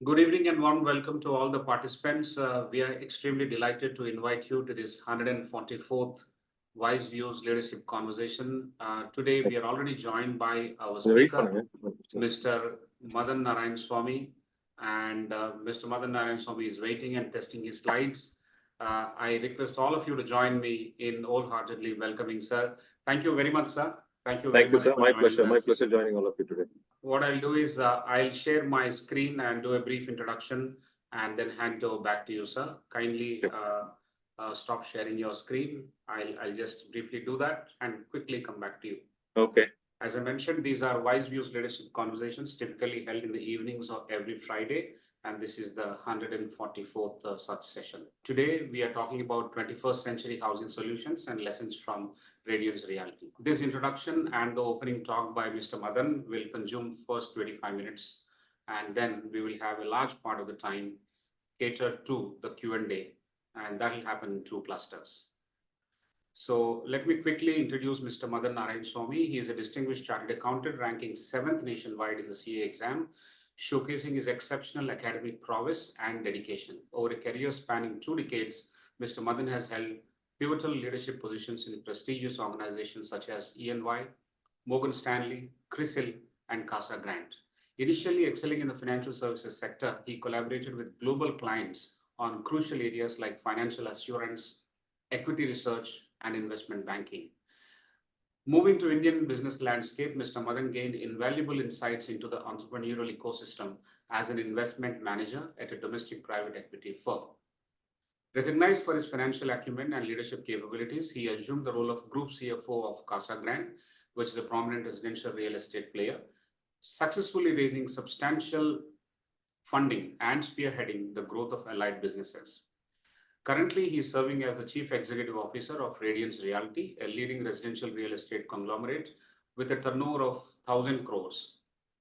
Good evening and warm welcome to all the participants. We are extremely delighted to invite you to this 144th WiseViews Leadership Conversation. Today, we are already joined by our speaker, Mr. Madan Narayanaswamy. And Mr. Madan Narayanaswamy is waiting and testing his slides. I request all of you to join me in wholeheartedly welcoming, sir. Thank you very much, sir. Thank you very much, sir. My pleasure. My pleasure joining all of you today. What I'll do is I'll share my screen and do a brief introduction and then hand over back to you, sir. Kindly stop sharing your screen. I'll just briefly do that and quickly come back to you. Okay. As I mentioned, these are WiseViews leadership conversations typically held in the evenings of every Friday. And this is the 144th such session. Today, we are talking about 21st century housing solutions and lessons from Radiance Realty. This introduction and the opening talk by Mr. Madan will consume first 25 minutes. And then we will have a large part of the time catered to the Q&A. And that will happen in two clusters. So let me quickly introduce Mr. Madan Narayanaswamy. He is a distinguished chartered accountant ranking 7th nationwide in the CA exam, showcasing his exceptional academic prowess and dedication. Over a career spanning 2 decades, Mr. Madan has held pivotal leadership positions in prestigious organizations such as EY, Morgan Stanley, CRISIL, and Casa Grande. Initially excelling in the financial services sector, he collaborated with global clients on crucial areas like financial assurance, equity research, and investment banking. Moving to Indian business landscape, Mr. Madan gained invaluable insights into the entrepreneurial ecosystem as an investment manager at a domestic private equity firm. Recognized for his financial acumen and leadership capabilities, he assumed the role of Group CFO of Casa Grande, which is a prominent residential real estate player, successfully raising substantial funding and spearheading the growth of allied businesses. Currently, he is serving as the Chief Executive Officer of Radiance Realty, a leading residential real estate conglomerate with a turnover of 1,000 crores.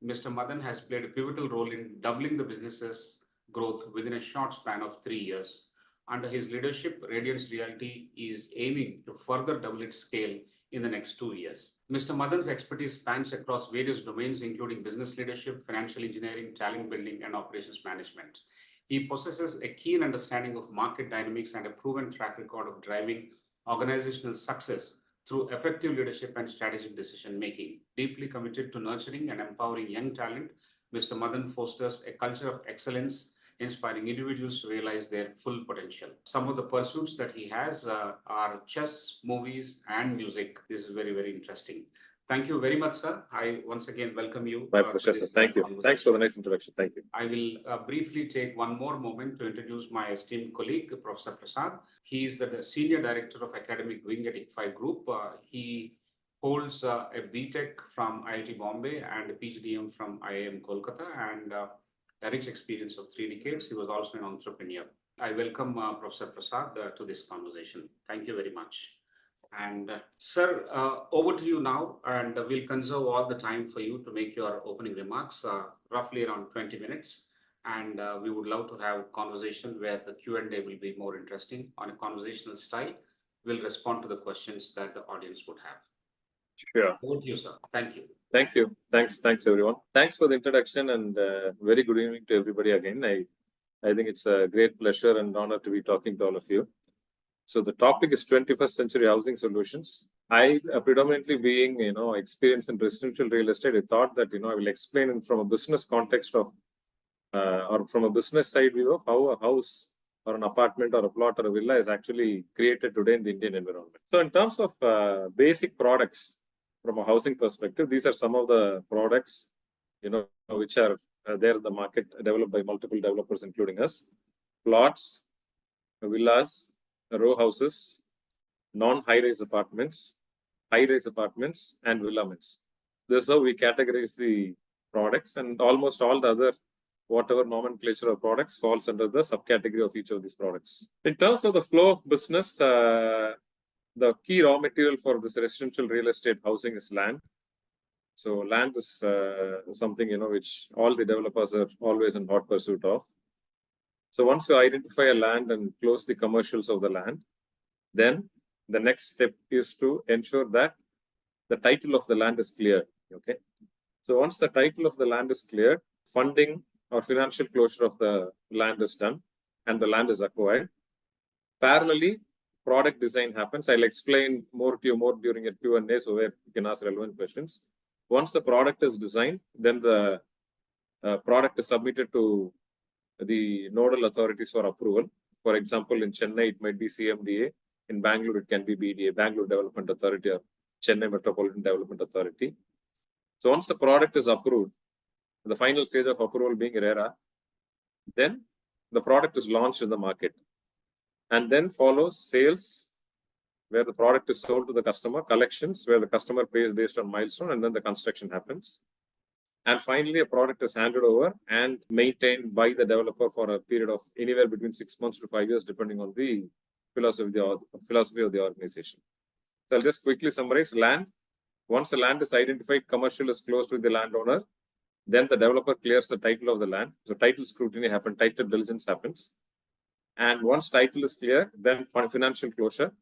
Mr. Madan has played a pivotal role in doubling the business's growth within a short span of 3 years. Under his leadership, Radiance Realty is aiming to further double its scale in the next 2 years. Mr. Madan's expertise spans across various domains, including business leadership, financial engineering, talent building, and operations management. He possesses a keen understanding of market dynamics and a proven track record of driving organizational success through effective leadership and strategic decision-making. Deeply committed to nurturing and empowering young talent, Mr. Madan fosters a culture of excellence, inspiring individuals to realize their full potential. Some of the pursuits that he has are chess, movies, and music. This is very, very interesting. Thank you very much, sir. I once again welcome you. My pleasure, sir. Thank you. Thanks for the nice introduction. Thank you. I will briefly take one more moment to introduce my esteemed colleague, Professor Prasad. He is the Senior Director of Academic Wing at ICFAI Group. He holds a BTech from IIT Bombay and a PhDM from IIM Kolkata and a rich experience of 3 decades. He was also an entrepreneur. I welcome Professor Prasad to this conversation. Thank you very much. And sir, over to you now, and we'll conserve all the time for you to make your opening remarks, roughly around 20 minutes. And we would love to have a conversation where the Q&A will be more interesting on a conversational style. We'll respond to the questions that the audience would have. Sure. Over to you, sir. Thank you. Thank you. Thanks, everyone. Thanks for the introduction and very good evening to everybody again. I think it's a great pleasure and honor to be talking to all of you. So the topic is 21st century housing solutions. I predominantly being, experienced in residential real estate, I thought that, I will explain it from a business context of, or from a business side view of how a house or an apartment or a plot or a villa is actually created today in the Indian environment. So in terms of basic products from a housing perspective, these are some of the products, which are there in the market developed by multiple developers, including us. Plots, villas, row houses, non-high-rise apartments, high-rise apartments, and villaments. This is how we categorize the products, and almost all the other, whatever nomenclature of products falls under the subcategory of each of these products. In terms of the flow of business, the key raw material for this residential real estate housing is land. So land is something, which all the developers are always in hot pursuit of. So once you identify a land and close the commercials of the land, then the next step is to ensure that the title of the land is clear. Okay. So once the title of the land is clear, funding or financial closure of the land is done and the land is acquired. Parallelly, product design happens. I'll explain more to you more during a Q&A, so where you can ask relevant questions. Once the product is designed, then the product is submitted to the nodal authorities for approval. For example, in Chennai, it might be CMDA. In Bangalore, it can be BDA, Bangalore Development Authority, or Chennai Metropolitan Development Authority. So once the product is approved, the final stage of approval being RERA, then the product is launched in the market. And then follows sales, where the product is sold to the customer, collections, where the customer pays based on milestone, and then the construction happens. And finally, a product is handed over and maintained by the developer for a period of anywhere between 6 months to 5 years, depending on the philosophy of the organization. So I'll just quickly summarize. Land. Once the land is identified, commercial is closed with the landowner. Then the developer clears the title of the land. So title scrutiny happens, title diligence happens. And once title is clear, then financial closure.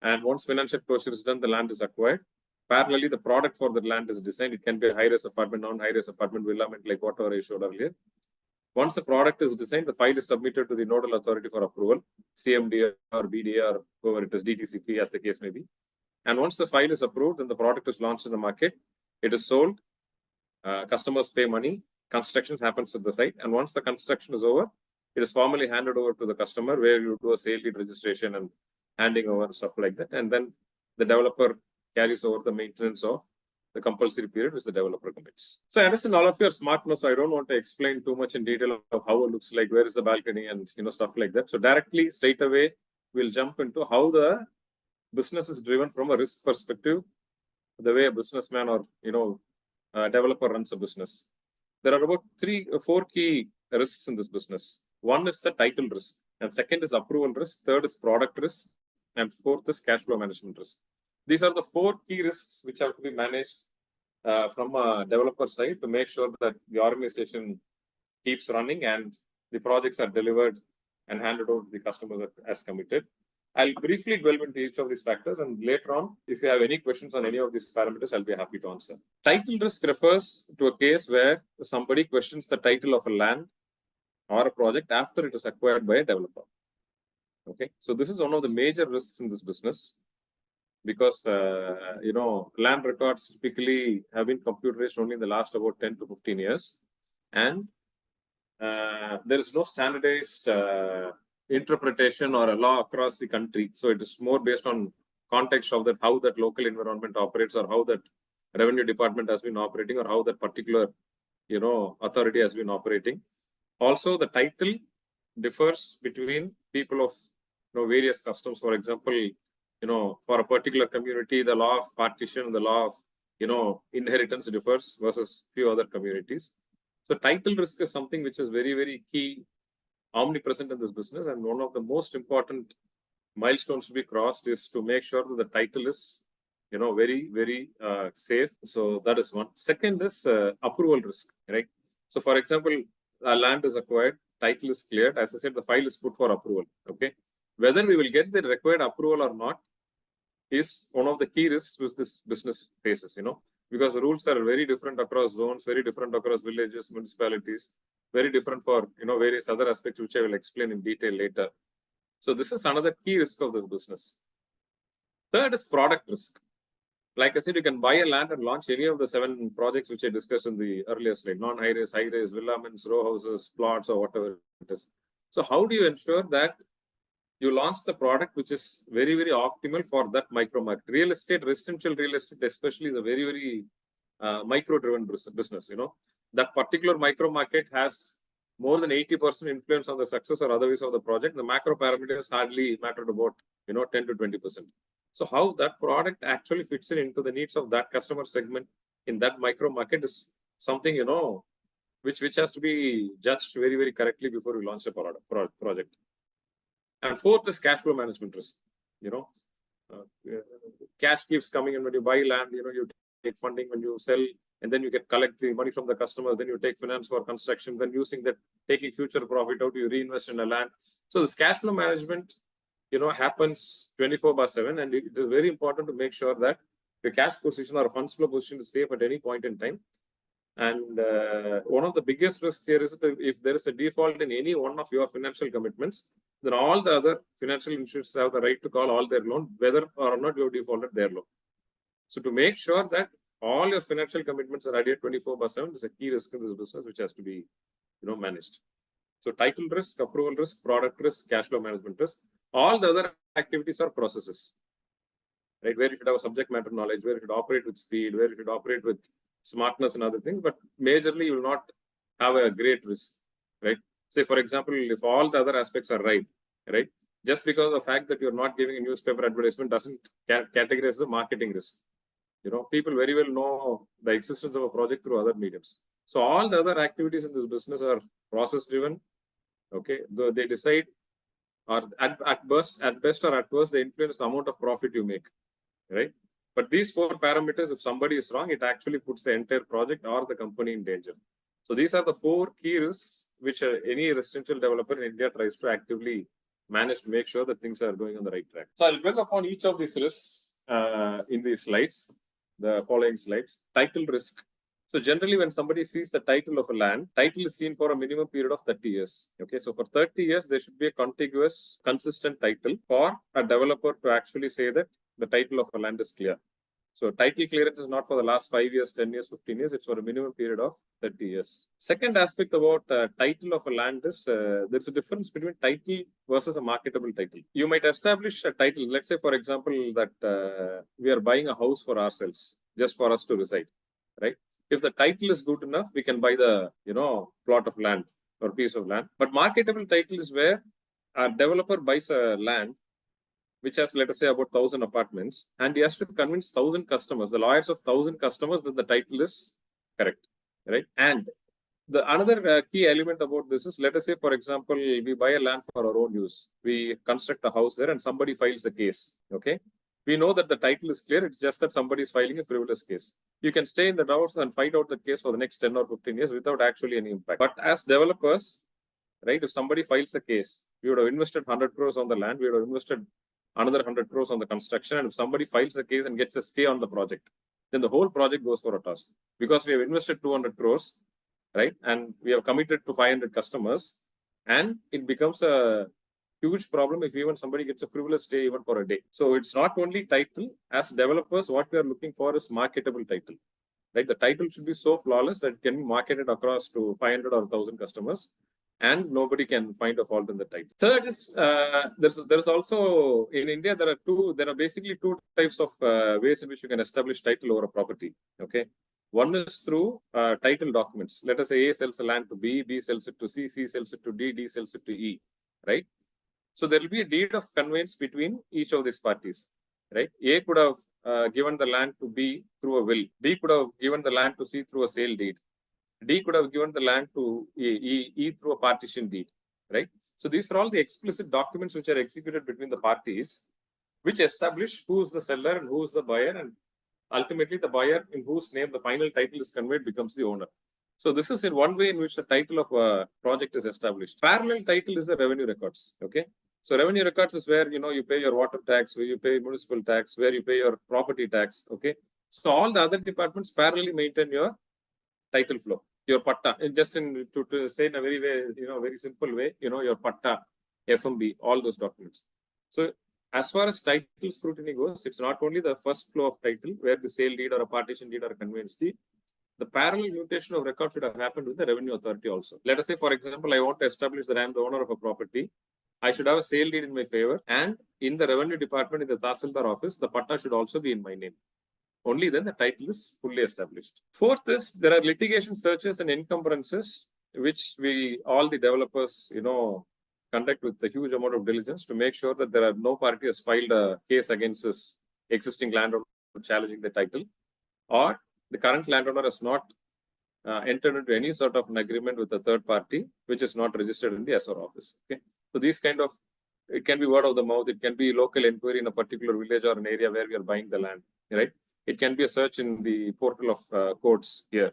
And once financial closure is done, the land is acquired. Parallelly, the product for the land is designed. It can be a high-rise apartment, non-high-rise apartment, villa, like whatever I showed earlier. Once the product is designed, the file is submitted to the nodal authority for approval, CMD or BDA or whoever it is, DTCP as the case may be. And once the file is approved, then the product is launched in the market. It is sold. Customers pay money. Construction happens at the site. And once the construction is over, it is formally handed over to the customer, where you do a sale deed registration and handing over and stuff like that. And then the developer carries over the maintenance of the compulsory period, which the developer commits. So I understand all of you are smart enough, so I don't want to explain too much in detail of how it looks like, where is the balcony, and stuff like that. So directly, straight away, we'll jump into how the business is driven from a risk perspective, the way a businessman or a developer runs a business. There are about 3 or 4 key risks in this business. One is the title risk, and second is approval risk, third is product risk, and fourth is cash flow management risk. These are the 4 key risks which have to be managed from a developer side to make sure that the organization keeps running and the projects are delivered and handed over to the customers as committed. I'll briefly delve into each of these factors, and later on, if you have any questions on any of these parameters, I'll be happy to answer. Title risk refers to a case where somebody questions the title of a land or a project after it is acquired by a developer. Okay, so this is one of the major risks in this business, because land records typically have been computerized only in the last about 10 to 15 years, and there is no standardized interpretation or a law across the country. So it is more based on context of that, how that local environment operates, or how that revenue department has been operating, or how that particular authority has been operating. Also, the title differs between people of various customs. For example, for a particular community, the law of partition, the law of inheritance differs versus few other communities. So title risk is something which is very, very key, omnipresent in this business, and one of the most important milestones to be crossed is to make sure that the title is very, very safe. So that is one. Second is approval risk, right? So for example, land is acquired, title is cleared. As I said, the file is put for approval. Okay, whether we will get the required approval or not is one of the key risks which this business faces, because the rules are very different across zones, very different across villages, municipalities, very different for various other aspects, which I will explain in detail later. So this is another key risk of this business. Third is product risk. Like I said, you can buy a land and launch any of the 7 projects which I discussed in the earlier slide: non-high-rise, high-rise, villaments, row houses, plots, or whatever it is. So how do you ensure that you launch the product which is very, very optimal for that micro market? Real estate, residential real estate especially, is a very, very micro-driven business. That particular micro market has more than 80% influence on the success or otherwise of the project. The macro parameters hardly matter about 10 to 20%. So how that product actually fits into the needs of that customer segment in that micro market is something which has to be judged very, very correctly before we launch a project. And fourth is cash flow management risk. Cash keeps coming in when you buy land. You take funding when you sell, and then you collect the money from the customers. Then you take finance for construction. Then using that, taking future profit out, you reinvest in the land. So this cash flow management, happens 24/7, and it is very important to make sure that the cash position or funds flow position is safe at any point in time. And one of the biggest risks here is that if there is a default in any one of your financial commitments, then all the other financial institutions have the right to call all their loan, whether or not you have defaulted their loan. So to make sure that all your financial commitments are adhered 24/7 is a key risk in this business, which has to be, managed. So title risk, approval risk, product risk, cash flow management risk. All the other activities are processes, right? Where you should have a subject matter knowledge, where you should operate with speed, where you should operate with smartness and other things. But majorly, you will not have a great risk, right? Say, for example, if all the other aspects are right, just because of the fact that you're not giving a newspaper advertisement doesn't categorize as a marketing risk. People very well know the existence of a project through other mediums. So all the other activities in this business are process driven. Okay, though they decide, or at best or at worst, they influence the amount of profit you make, right? But these 4 parameters, if somebody is wrong, it actually puts the entire project or the company in danger. So these are the 4 key risks which any residential developer in India tries to actively manage to make sure that things are going on the right track. So I'll dwell upon each of these risks in these slides, the following slides. Title risk. So generally, when somebody sees the title of a land, title is seen for a minimum period of 30 years. Okay, so for 30 years, there should be a contiguous, consistent title for a developer to actually say that the title of a land is clear. So title clearance is not for the last 5 years, 10 years, 15 years. It's for a minimum period of 30 years. Second aspect about title of a land is there's a difference between title versus a marketable title. You might establish a title. Let's say, for example, that we are buying a house for ourselves, just for us to reside, right? If the title is good enough, we can buy the, plot of land or piece of land. But marketable title is where a developer buys a land which has, let us say, about 1,000 apartments, and he has to convince 1,000 customers, the lawyers of 1,000 customers, that the title is correct, right? And the another key element about this is, let us say, for example, we buy a land for our own use. We construct a house there and somebody files a case, okay? We know that the title is clear. It's just that somebody is filing a frivolous case. You can stay in the house and fight out the case for the next 10 or 15 years without actually any impact. But as developers, right, if somebody files a case, we would have invested 100 crores on the land. We would have invested another 100 crores on the construction. And if somebody files a case and gets a stay on the project, then the whole project goes for a toss. Because we have invested 200 crores, right? And we have committed to 500 customers. And it becomes a huge problem if even somebody gets a frivolous stay even for a day. So it's not only title. As developers, what we are looking for is marketable title, right? The title should be so flawless that it can be marketed across to 500 or 1,000 customers, and nobody can find a fault in the title. Third is there's also in India there are basically 2 types of ways in which you can establish title over a property. Okay, one is through title documents. Let us say A sells a land to B, B sells it to C, C sells it to D, D sells it to E, right? So there will be a deed of conveyance between each of these parties, right? A could have given the land to B through a will. B could have given the land to C through a sale deed. D could have given the land to E through a partition deed, right? So these are all the explicit documents which are executed between the parties, which establish who is the seller and who is the buyer, and ultimately the buyer in whose name the final title is conveyed becomes the owner. So this is in one way in which the title of a project is established. Parallel title is the revenue records, okay? So revenue records is where, you pay your water tax, where you pay municipal tax, where you pay your property tax, okay? So all the other departments parallelly maintain your title flow, your patta. And just to say in a very way, very simple way, your patta, FMB, all those documents. So as far as title scrutiny goes, it's not only the first flow of title where the sale deed or a partition deed or a conveyance deed. The parallel mutation of record should have happened with the revenue authority also. Let us say, for example, I want to establish that I am the owner of a property. I should have a sale deed in my favor, and in the revenue department, in the Tahsildar office, the patta should also be in my name. Only then the title is fully established. Fourth is there are litigation searches and encumbrances, which all the developers, conduct with a huge amount of diligence to make sure that there are no party has filed a case against this existing landowner challenging the title, or the current landowner has not entered into any sort of an agreement with a third party, which is not registered in the SR office. Okay, so these kind of, it can be word of the mouth, it can be local inquiry in a particular village or an area where we are buying the land, right? It can be a search in the portal of courts here.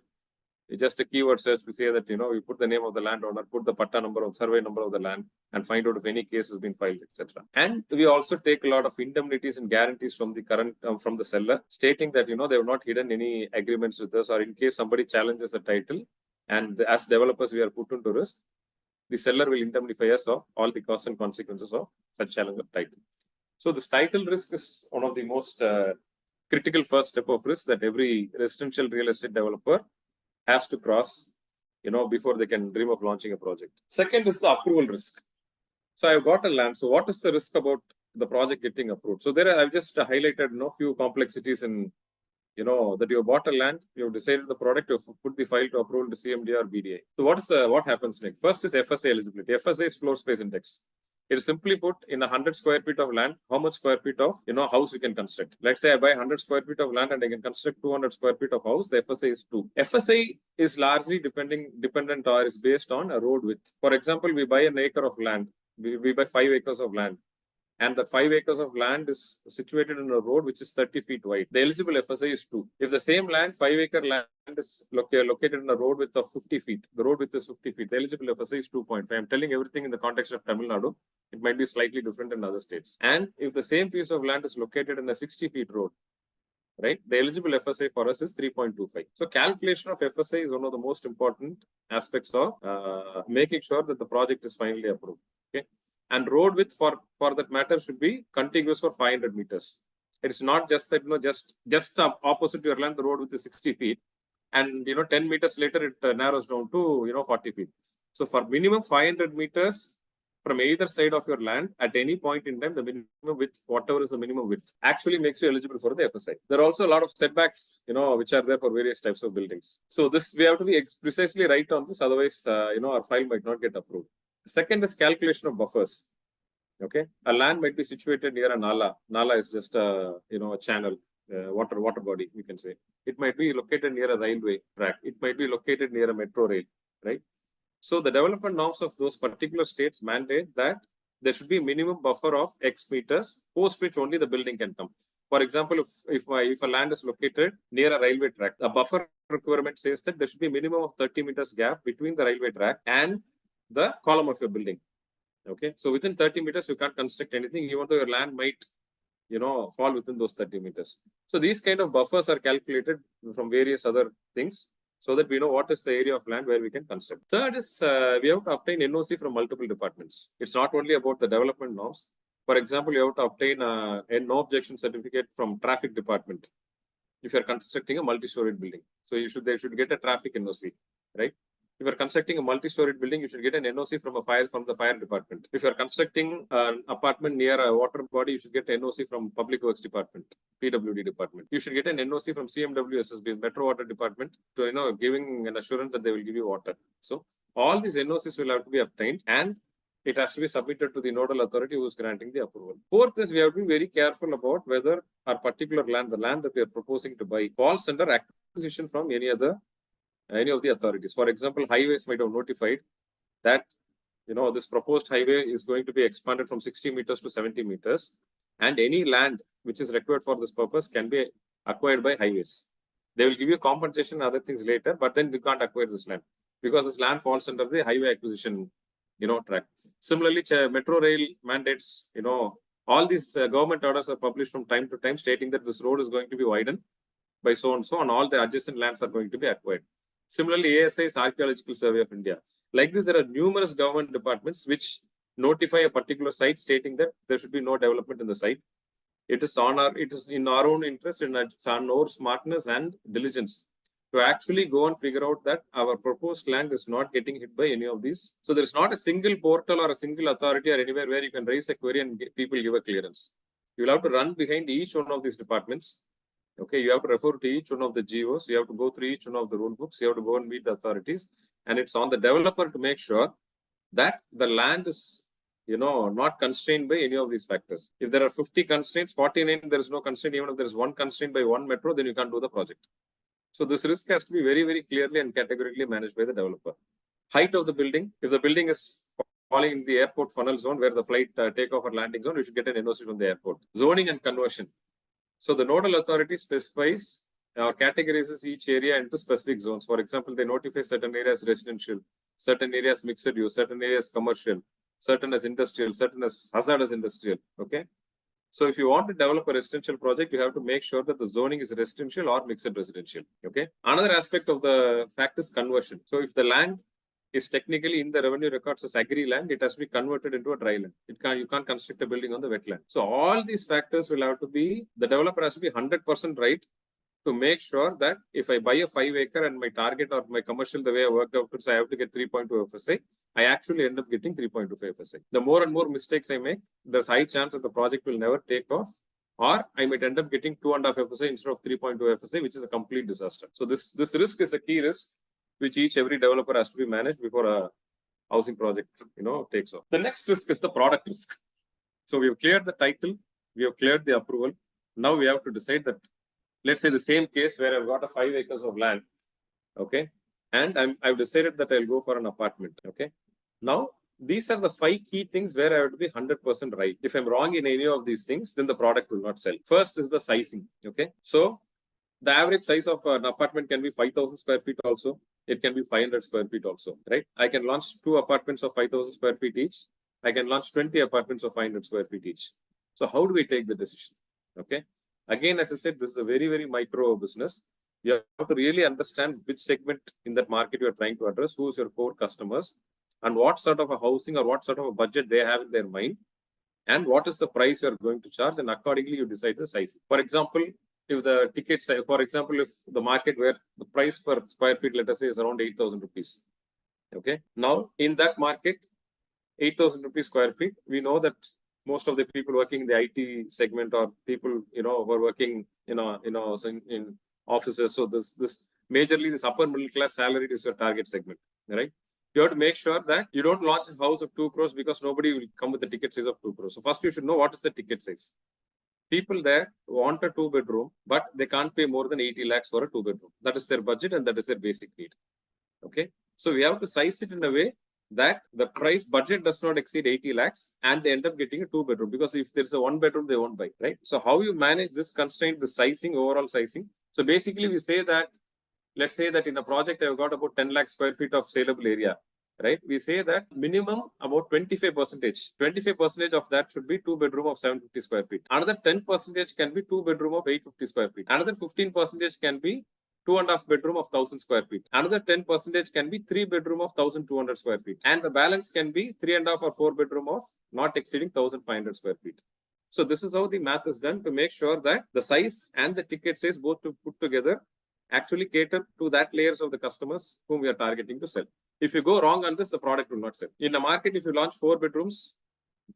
just a keyword search, we say that, we put the name of the landowner, put the patta number or survey number of the land, and find out if any case has been filed, etc. And we also take a lot of indemnities and guarantees from the from the seller, stating that, they have not hidden any agreements with us, or in case somebody challenges the title, and as developers, we are put into risk, the seller will indemnify us of all the costs and consequences of such challenge of title. So this title risk is one of the most critical first step of risk that every residential real estate developer has to cross, before they can dream of launching a project. Second is the approval risk. So I've got a land. So what is the risk about the project getting approved? So I've just highlighted few complexities in, that you bought a land, you have decided the product, you put the file to approval to CMD or BDA. So what happens next? First is FSA eligibility. FSA is floor space index. It is simply put, in 100 square feet of land, how much square feet of house you can construct. Let's say I buy 100 square feet of land and I can construct 200 square feet of house. The FSA is 2. FSA is largely dependent or is based on a road width. For example, we buy an acre of land. We buy 5 acres of land. And that 5 acres of land is situated in a road which is 30 feet wide. The eligible FSA is 2. If the same land, 5-acre land, is located in a road width of 50 feet, the road width is 50 feet, the eligible FSA is 2.5. I'm telling everything in the context of Tamil Nadu. It might be slightly different in other states. And if the same piece of land is located in a 60 feet road, right, the eligible FSA for us is 3.25. So calculation of FSA is one of the most important aspects of making sure that the project is finally approved. Okay. And road width for that matter should be contiguous for 500 meters. It's not just that, just opposite your land, the road width is 60 feet. And, 10 meters later, it narrows down to, 40 feet. So for minimum 500 meters from either side of your land, at any point in time, the minimum width, whatever is the minimum width, actually makes you eligible for the FSI. There are also a lot of setbacks, which are there for various types of buildings. So this, we have to be precisely right on this. Otherwise, our file might not get approved. Second is calculation of buffers. Okay, a land might be situated near a nala. Nala is just a channel, water body, we can say. It might be located near a railway track. It might be located near a metro rail, right? So the development norms of those particular states mandate that there should be minimum buffer of X meters, post which only the building can come. For example, if a land is located near a railway track, the buffer requirement says that there should be minimum of 30 meters gap between the railway track and the column of your building. Okay, so within 30 meters, you can't construct anything, even though your land might, fall within those 30 meters. So these kind of buffers are calculated from various other things so that we know what is the area of land where we can construct. Third is we have to obtain NOC from multiple departments. It's not only about the development norms. For example, you have to obtain a no objection certificate from traffic department if you're constructing a multi-storied building. So they should get a traffic NOC, right? If you're constructing a multi-storied building, you should get an NOC from the fire department. If you're constructing an apartment near a water body, you should get an NOC from Public Works Department, PWD department. You should get an NOC from CMWSSB, Metro Water Department, to giving an assurance that they will give you water. So all these NOCs will have to be obtained, and it has to be submitted to the nodal authority who is granting the approval. Fourth is we have to be very careful about whether our particular land, the land that we are proposing to buy, falls under acquisition from any of the authorities. For example, highways might have notified that this proposed highway is going to be expanded from 60 meters to 70 meters, and any land which is required for this purpose can be acquired by highways. They will give you compensation and other things later, but then you can't acquire this land because this land falls under the highway acquisition track. Similarly, metro rail mandates, all these government orders are published from time to time stating that this road is going to be widened by so and so, and all the adjacent lands are going to be acquired. Similarly, ASI is Archaeological Survey of India. Like this, there are numerous government departments which notify a particular site stating that there should be no development in the site. It is in our own interest, and it's on our smartness and diligence to actually go and figure out that our proposed land is not getting hit by any of these. So there's not a single portal or a single authority or anywhere where you can raise a query and people give a clearance. You'll have to run behind each one of these departments. Okay, you have to refer to each one of the GOs. You have to go through each one of the rule books. You have to go and meet the authorities. And it's on the developer to make sure that the land is, not constrained by any of these factors. If there are 50 constraints, 49, there is no constraint. Even if there is one constraint by one metro, then you can't do the project. So this risk has to be very, very clearly and categorically managed by the developer. Height of the building. If the building is falling in the airport funnel zone where the flight takeoff or landing zone, you should get an NOC from the airport. Zoning and conversion. So the nodal authority specifies or categorizes each area into specific zones. For example, they notify certain areas residential, certain areas mixed use, certain areas commercial, certain as industrial, certain as hazardous industrial. Okay. So if you want to develop a residential project, you have to make sure that the zoning is residential or mixed residential. Okay. Another aspect of the fact is conversion. So if the land is technically in the revenue records as agri land, it has to be converted into a dry land. You can't construct a building on the wetland. So all these factors will have to be, the developer has to be 100% right to make sure that if I buy a 5-acre and my target or my commercial, the way I worked out is I have to get 3.2 FSI, I actually end up getting 3.25 FSI. The more and more mistakes I make, there's high chance that the project will never take off, or I might end up getting 2.5 FSI instead of 3.2 FSI, which is a complete disaster. So this risk is a key risk which every developer has to be managed before a housing project, takes off. The next risk is the product risk. So we have cleared the title, we have cleared the approval. Now we have to decide that, let's say the same case where I've got a 5 acres of land, okay, and I've decided that I'll go for an apartment, okay. Now, these are the 5 key things where I have to be 100% right. If I'm wrong in any of these things, then the product will not sell. First is the sizing, okay. So the average size of an apartment can be 5,000 square feet also. It can be 500 square feet also, right? I can launch 2 apartments of 5,000 square feet each. I can launch 20 apartments of 500 square feet each. So how do we take the decision? Okay. Again, as I said, this is a very, very micro business. You have to really understand which segment in that market you are trying to address, who's your core customers, and what sort of a housing or what sort of a budget they have in their mind, and what is the price you are going to charge, and accordingly you decide the size. For example, if the ticket size, for example, if the market where the price per square feet, let us say, is around 8,000 rupees. Okay. Now, in that market, 8,000 rupees square feet, we know that most of the people working in the IT segment or people, who are working, in offices. So this majorly this upper middle class salary is your target segment, right? You have to make sure that you don't launch a house of 2 crores because nobody will come with the ticket size of 2 crores. So first you should know what is the ticket size. People there want a 2-bedroom, but they can't pay more than 80 lakhs for a 2-bedroom. That is their budget and that is their basic need. Okay. So we have to size it in a way that the price budget does not exceed 80 lakhs and they end up getting a 2-bedroom, because if there's a 1-bedroom, they won't buy, right? So how you manage this constraint, the sizing, overall sizing. So basically we say that, let's say that in a project, I've got about 10 lakh square feet of saleable area, right? We say that minimum about 25% of that should be 2-bedroom of 750 square feet. Another 10% can be 2-bedroom of 850 square feet. Another 15% can be 2.5 bedroom of 1,000 square feet. Another 10% can be 3-bedroom of 1,200 square feet. And the balance can be 3.5 or 4-bedroom of not exceeding 1,500 square feet. So this is how the math is done to make sure that the size and the ticket size both to put together actually cater to that layers of the customers whom we are targeting to sell. If you go wrong on this, the product will not sell. In the market, if you launch 4 bedrooms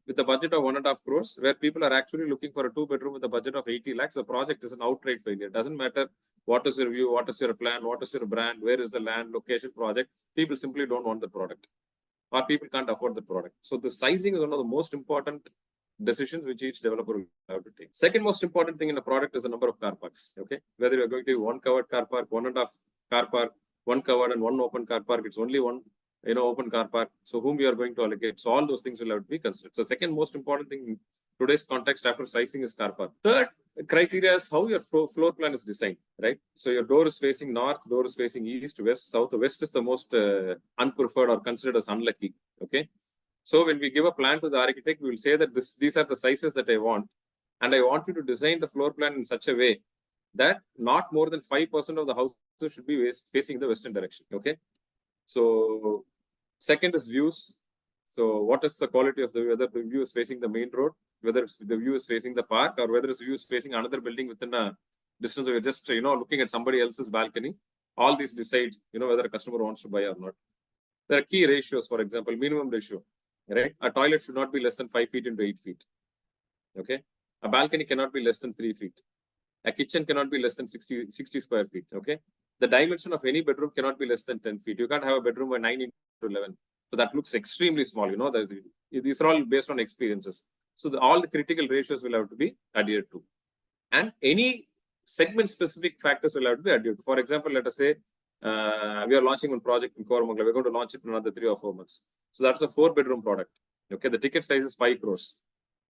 with a budget of 1.5 crores, where people are actually looking for a 2-bedroom with a budget of 80 lakhs, the project is an outright failure. It doesn't matter what is your view, what is your plan, what is your brand, where is the land, location, project. People simply don't want the product, or people can't afford the product. So the sizing is one of the most important decisions which each developer will have to take. Second most important thing in a product is the number of car parks. Okay, whether you're going to have 1 covered car park, 1.5 car park, 1 covered and 1 open car park, it's only 1 open car park. So whom you are going to allocate. So all those things will have to be considered. So second most important thing in today's context after sizing is car park. Third criteria is how your floor plan is designed, right? So your door is facing north, door is facing east, west, south. The west is the most unpreferred or considered as unlucky. Okay. So when we give a plan to the architect, we will say that these are the sizes that I want. And I want you to design the floor plan in such a way that not more than 5% of the houses should be facing the western direction. Okay. So second is views. So what is the quality of the view? Whether the view is facing the main road, whether the view is facing the park, or whether the view is facing another building within a distance of just looking at somebody else's balcony. All these decide whether a customer wants to buy or not. There are key ratios, for example, minimum ratio. Right? A toilet should not be less than 5 feet into 8 feet. Okay. A balcony cannot be less than 3 feet. A kitchen cannot be less than 60 square feet. Okay. The dimension of any bedroom cannot be less than 10 feet. You can't have a bedroom by 9 into 11. So that looks extremely small. These are all based on experiences. So all the critical ratios will have to be adhered to. And any segment specific factors will have to be adhered to. For example, let us say we are launching one project in Koramangala. We're going to launch it in another 3 or 4 months. So that's a 4-bedroom product. Okay, the ticket size is 5 crores.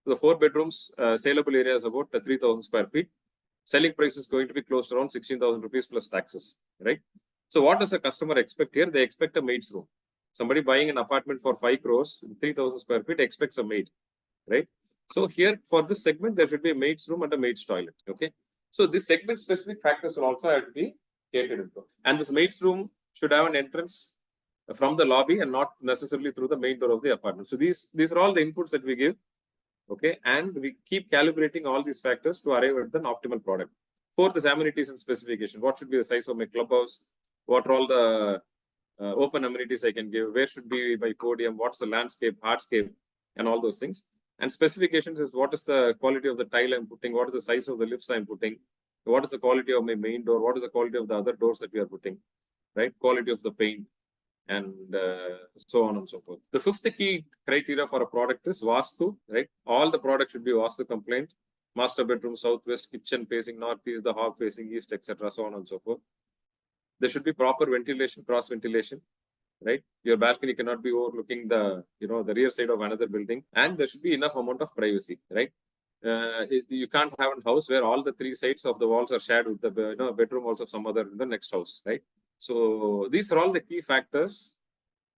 So the 4 bedrooms, saleable area is about 3,000 square feet. selling price is going to be close to around 16,000 rupees plus taxes, right? So what does a customer expect here? They expect a maid's room. Somebody buying an apartment for 5 crores, 3,000 square feet expects a maid, right? So here for this segment, there should be a maid's room and a maid's toilet, okay? So this segment specific factors will also have to be catered into. And this maid's room should have an entrance from the lobby and not necessarily through the main door of the apartment. So these are all the inputs that we give, okay? And we keep calibrating all these factors to arrive at an optimal product. Fourth is amenities and specification. What should be the size of my clubhouse? What are all the open amenities I can give? Where should be my podium? What's the landscape, hardscape, and all those things? And specifications is what is the quality of the tile I'm putting? What is the size of the lifts I'm putting? What is the quality of my main door? What is the quality of the other doors that we are putting? Right? Quality of the paint, and so on and so forth. The fifth key criteria for a product is Vastu, right? All the products should be Vastu compliant. Master bedroom, southwest, kitchen facing northeast, the hall facing east, etc. So on and so forth. There should be proper ventilation, cross ventilation, right? Your balcony cannot be overlooking the, the rear side of another building, and there should be enough amount of privacy, right? You can't have a house where all the 3 sides of the walls are shared with the bedroom also of some other in the next house, right? So these are all the key factors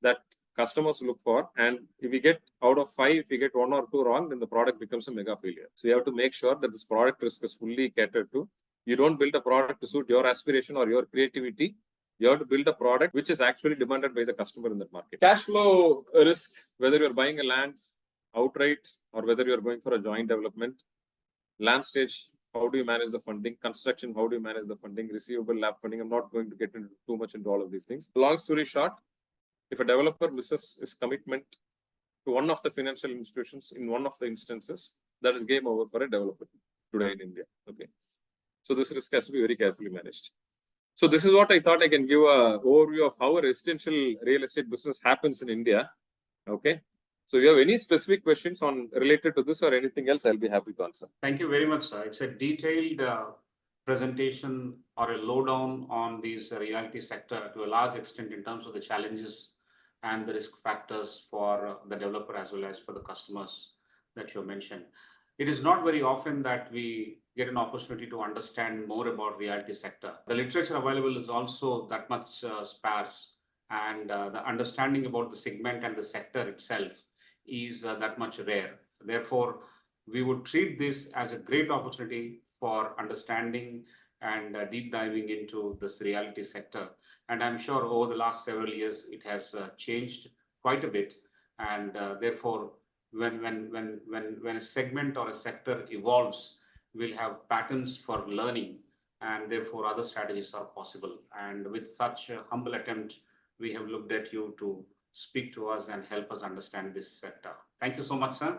that customers look for. And if we get out of 5, if we get 1 or 2 wrong, then the product becomes a mega failure. So you have to make sure that this product risk is fully catered to. You don't build a product to suit your aspiration or your creativity. You have to build a product which is actually demanded by the customer in that market. Cash flow risk, whether you're buying a land outright or whether you're going for a joint development. Land stage, how do you manage the funding? Construction, how do you manage the funding? Receivable, lab funding. I'm not going to get into too much into all of these things. Long story short, if a developer misses his commitment to one of the financial institutions in one of the instances, that is game over for a developer today in India. Okay. So this risk has to be very carefully managed. So this is what I thought I can give an overview of how a residential real estate business happens in India. Okay. So if you have any specific questions on related to this or anything else, I'll be happy to answer. Thank you very much, sir. It's a detailed presentation or a lowdown on this realty sector to a large extent in terms of the challenges and the risk factors for the developer as well as for the customers that you mentioned. It is not very often that we get an opportunity to understand more about realty sector. The literature available is also that much sparse, and the understanding about the segment and the sector itself is that much rare. Therefore, we would treat this as a great opportunity for understanding and deep diving into this realty sector. And I'm sure over the last several years, it has changed quite a bit. And therefore, when a segment or a sector evolves, we'll have patterns for learning, and therefore other strategies are possible. And with such a humble attempt, we have looked at you to speak to us and help us understand this sector. Thank you so much, sir.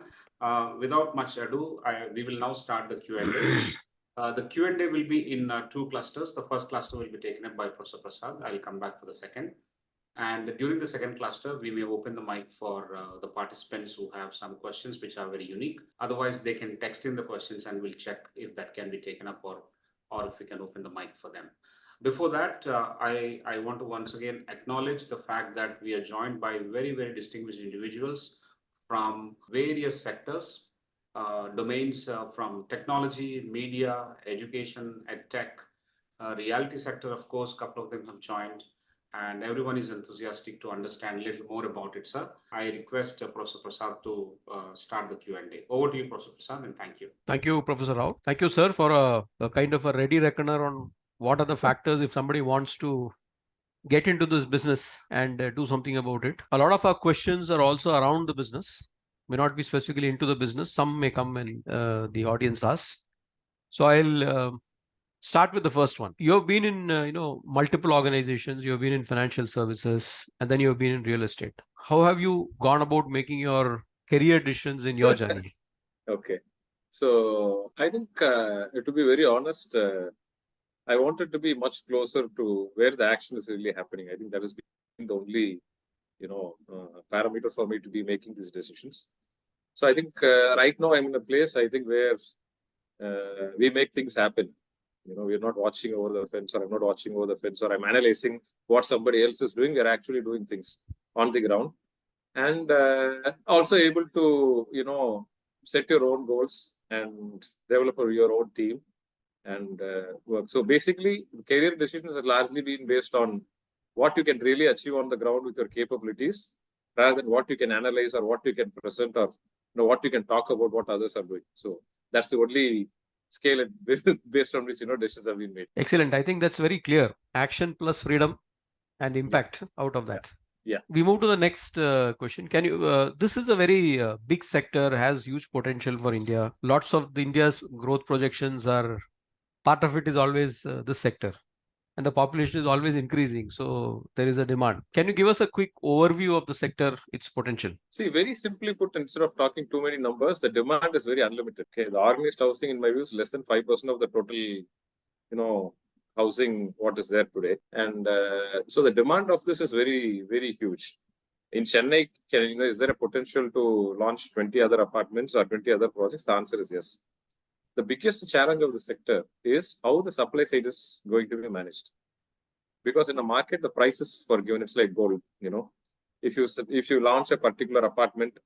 Without much ado, we will now start the Q&A. The Q&A will be in 2 clusters. The first cluster will be taken up by Professor Prasad. I'll come back for the second. And during the second cluster, we may open the mic for the participants who have some questions which are very unique. Otherwise, they can text in the questions and we'll check if that can be taken up or if we can open the mic for them. Before that, I want to once again acknowledge the fact that we are joined by very, very distinguished individuals from various sectors, domains from technology, media, education, edtech, reality sector, of course, a couple of them have joined, and everyone is enthusiastic to understand a little more about it, sir. I request Professor Prasad to start the Q&A. Over to you, Professor Prasad, and thank you. Thank you, Professor Rao. Thank you, sir, for a kind of a ready reckoner on what are the factors if somebody wants to get into this business and do something about it. A lot of our questions are also around the business, may not be specifically into the business. Some may come and the audience asks. So I'll start with the first one. You have been in multiple organizations. You have been in financial services, and then you have been in real estate. How have you gone about making your career decisions in your journey? Okay. So I think, to be very honest, I wanted to be much closer to where the action is really happening. I think that has been the only, parameter for me to be making these decisions. So I think right now I'm in a place, I think, where we make things happen. We're not watching over the fence, or I'm not watching over the fence, or I'm analyzing what somebody else is doing. We're actually doing things on the ground, and also able to, set your own goals and develop your own team and work. So basically, career decisions have largely been based on what you can really achieve on the ground with your capabilities, rather than what you can analyze or what you can present or what you can talk about what others are doing. So that's the only scale based on which decisions have been made. Excellent. I think that's very clear. Action plus freedom and impact out of that. Yeah. We move to the next question. Can you? This is a very big sector, has huge potential for India. Lots of India's growth projections are part of it is always this sector, and the population is always increasing. So there is a demand. Can you give us a quick overview of the sector, its potential? See, very simply put, instead of talking too many numbers, the demand is very unlimited. Okay, the organized housing, in my view, is less than 5% of the total, housing what is there today, and so the demand of this is very, very huge. In Chennai, is there a potential to launch 20 other apartments or 20 other projects? The answer is yes. The biggest challenge of the sector is how the supply side is going to be managed. Because in the market, the prices for given, it's like gold. If you launch a particular apartment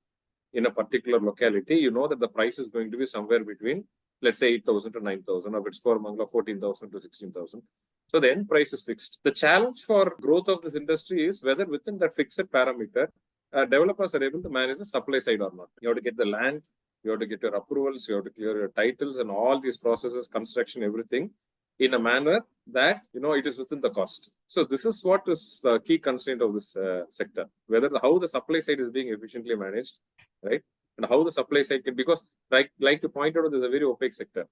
in a particular locality, you know that the price is going to be somewhere between, let's say, 8,000 to 9,000, or it's Mangla 14,000 to 16,000. So the end price is fixed. The challenge for growth of this industry is whether within that fixed parameter, developers are able to manage the supply side or not. You have to get the land, you have to get your approvals, you have to clear your titles and all these processes, construction, everything, in a manner that it is within the cost. So this is what is the key constraint of this sector, whether how the supply side is being efficiently managed, right? And how the supply side can, because like you pointed out, this is a very opaque sector.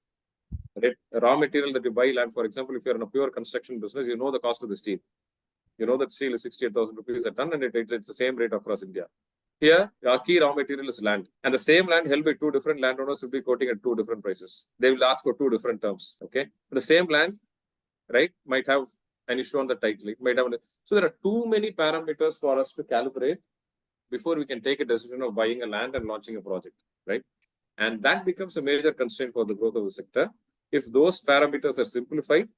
Right? Raw material that you buy land, for example, if you're in a pure construction business, you know the cost of the steel. You know that steel is 68,000 rupees a ton, and it's the same rate across India. Here, our key raw material is land, and the same land held by two different landowners will be quoting at two different prices. They will ask for two different terms. Okay, the same land, right, might have an issue on the title. It might have. So there are too many parameters for us to calibrate before we can take a decision of buying a land and launching a project, right? And that becomes a major constraint for the growth of the sector. If those parameters are simplified,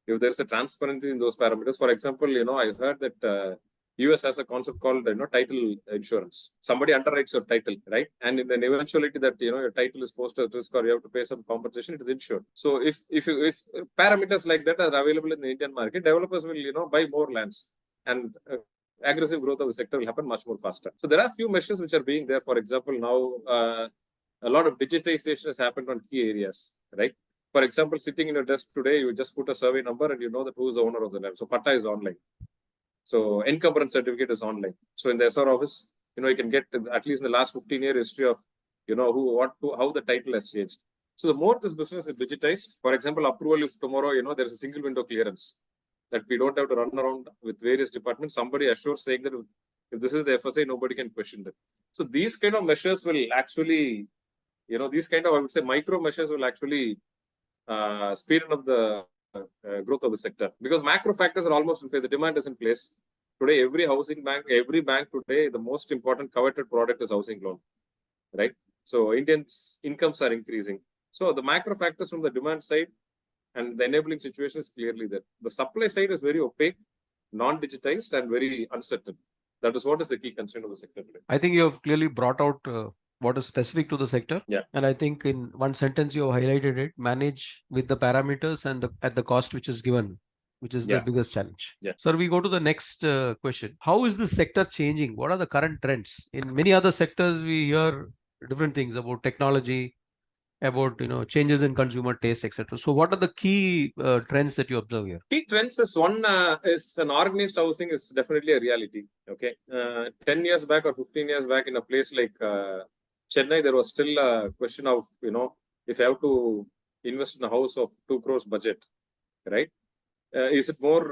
if there's a transparency in those parameters, for example, I heard that US has a concept called title insurance. Somebody underwrites your title, right? And in an eventuality that your title is posted at risk or you have to pay some compensation, it is insured. So if parameters like that are available in the Indian market, developers will buy more lands, and aggressive growth of the sector will happen much more faster. So there are few measures which are being there. For example, now a lot of digitization has happened on key areas, right? For example, sitting in your desk today, you just put a survey number and you know that who is the owner of the land. So Patta is online. So encumbrance certificate is online. So in the SR office, you can get at least in the last 15-year history of, how the title has changed. So the more this business is digitized, for example, approval, if tomorrow, there's a single window clearance that we don't have to run around with various departments, somebody assures saying that if this is the FSA, nobody can question it. So these kind of measures will actually, these kind of, I would say, micro measures will actually speed up the growth of the sector, because macro factors are almost in place. The demand is in place. Today, every bank today, the most important coveted product is housing loan, right? So Indians' incomes are increasing. So the macro factors from the demand side and the enabling situation is clearly there. The supply side is very opaque, non-digitized, and very uncertain. That is what is the key concern of the sector today. I think you have clearly brought out what is specific to the sector. Yeah. And I think in one sentence you have highlighted it: manage with the parameters and at the cost which is given, which is the biggest challenge. Yeah. So we go to the next question. How is this sector changing? What are the current trends? In many other sectors, we hear different things about technology, about changes in consumer taste, etc. So what are the key trends that you observe here? Key trends is one is an organized housing is definitely a reality. Okay, 10 years back or 15 years back, in a place like Chennai, there was still a question of if I have to invest in a house of 2 crores budget, right? Is it more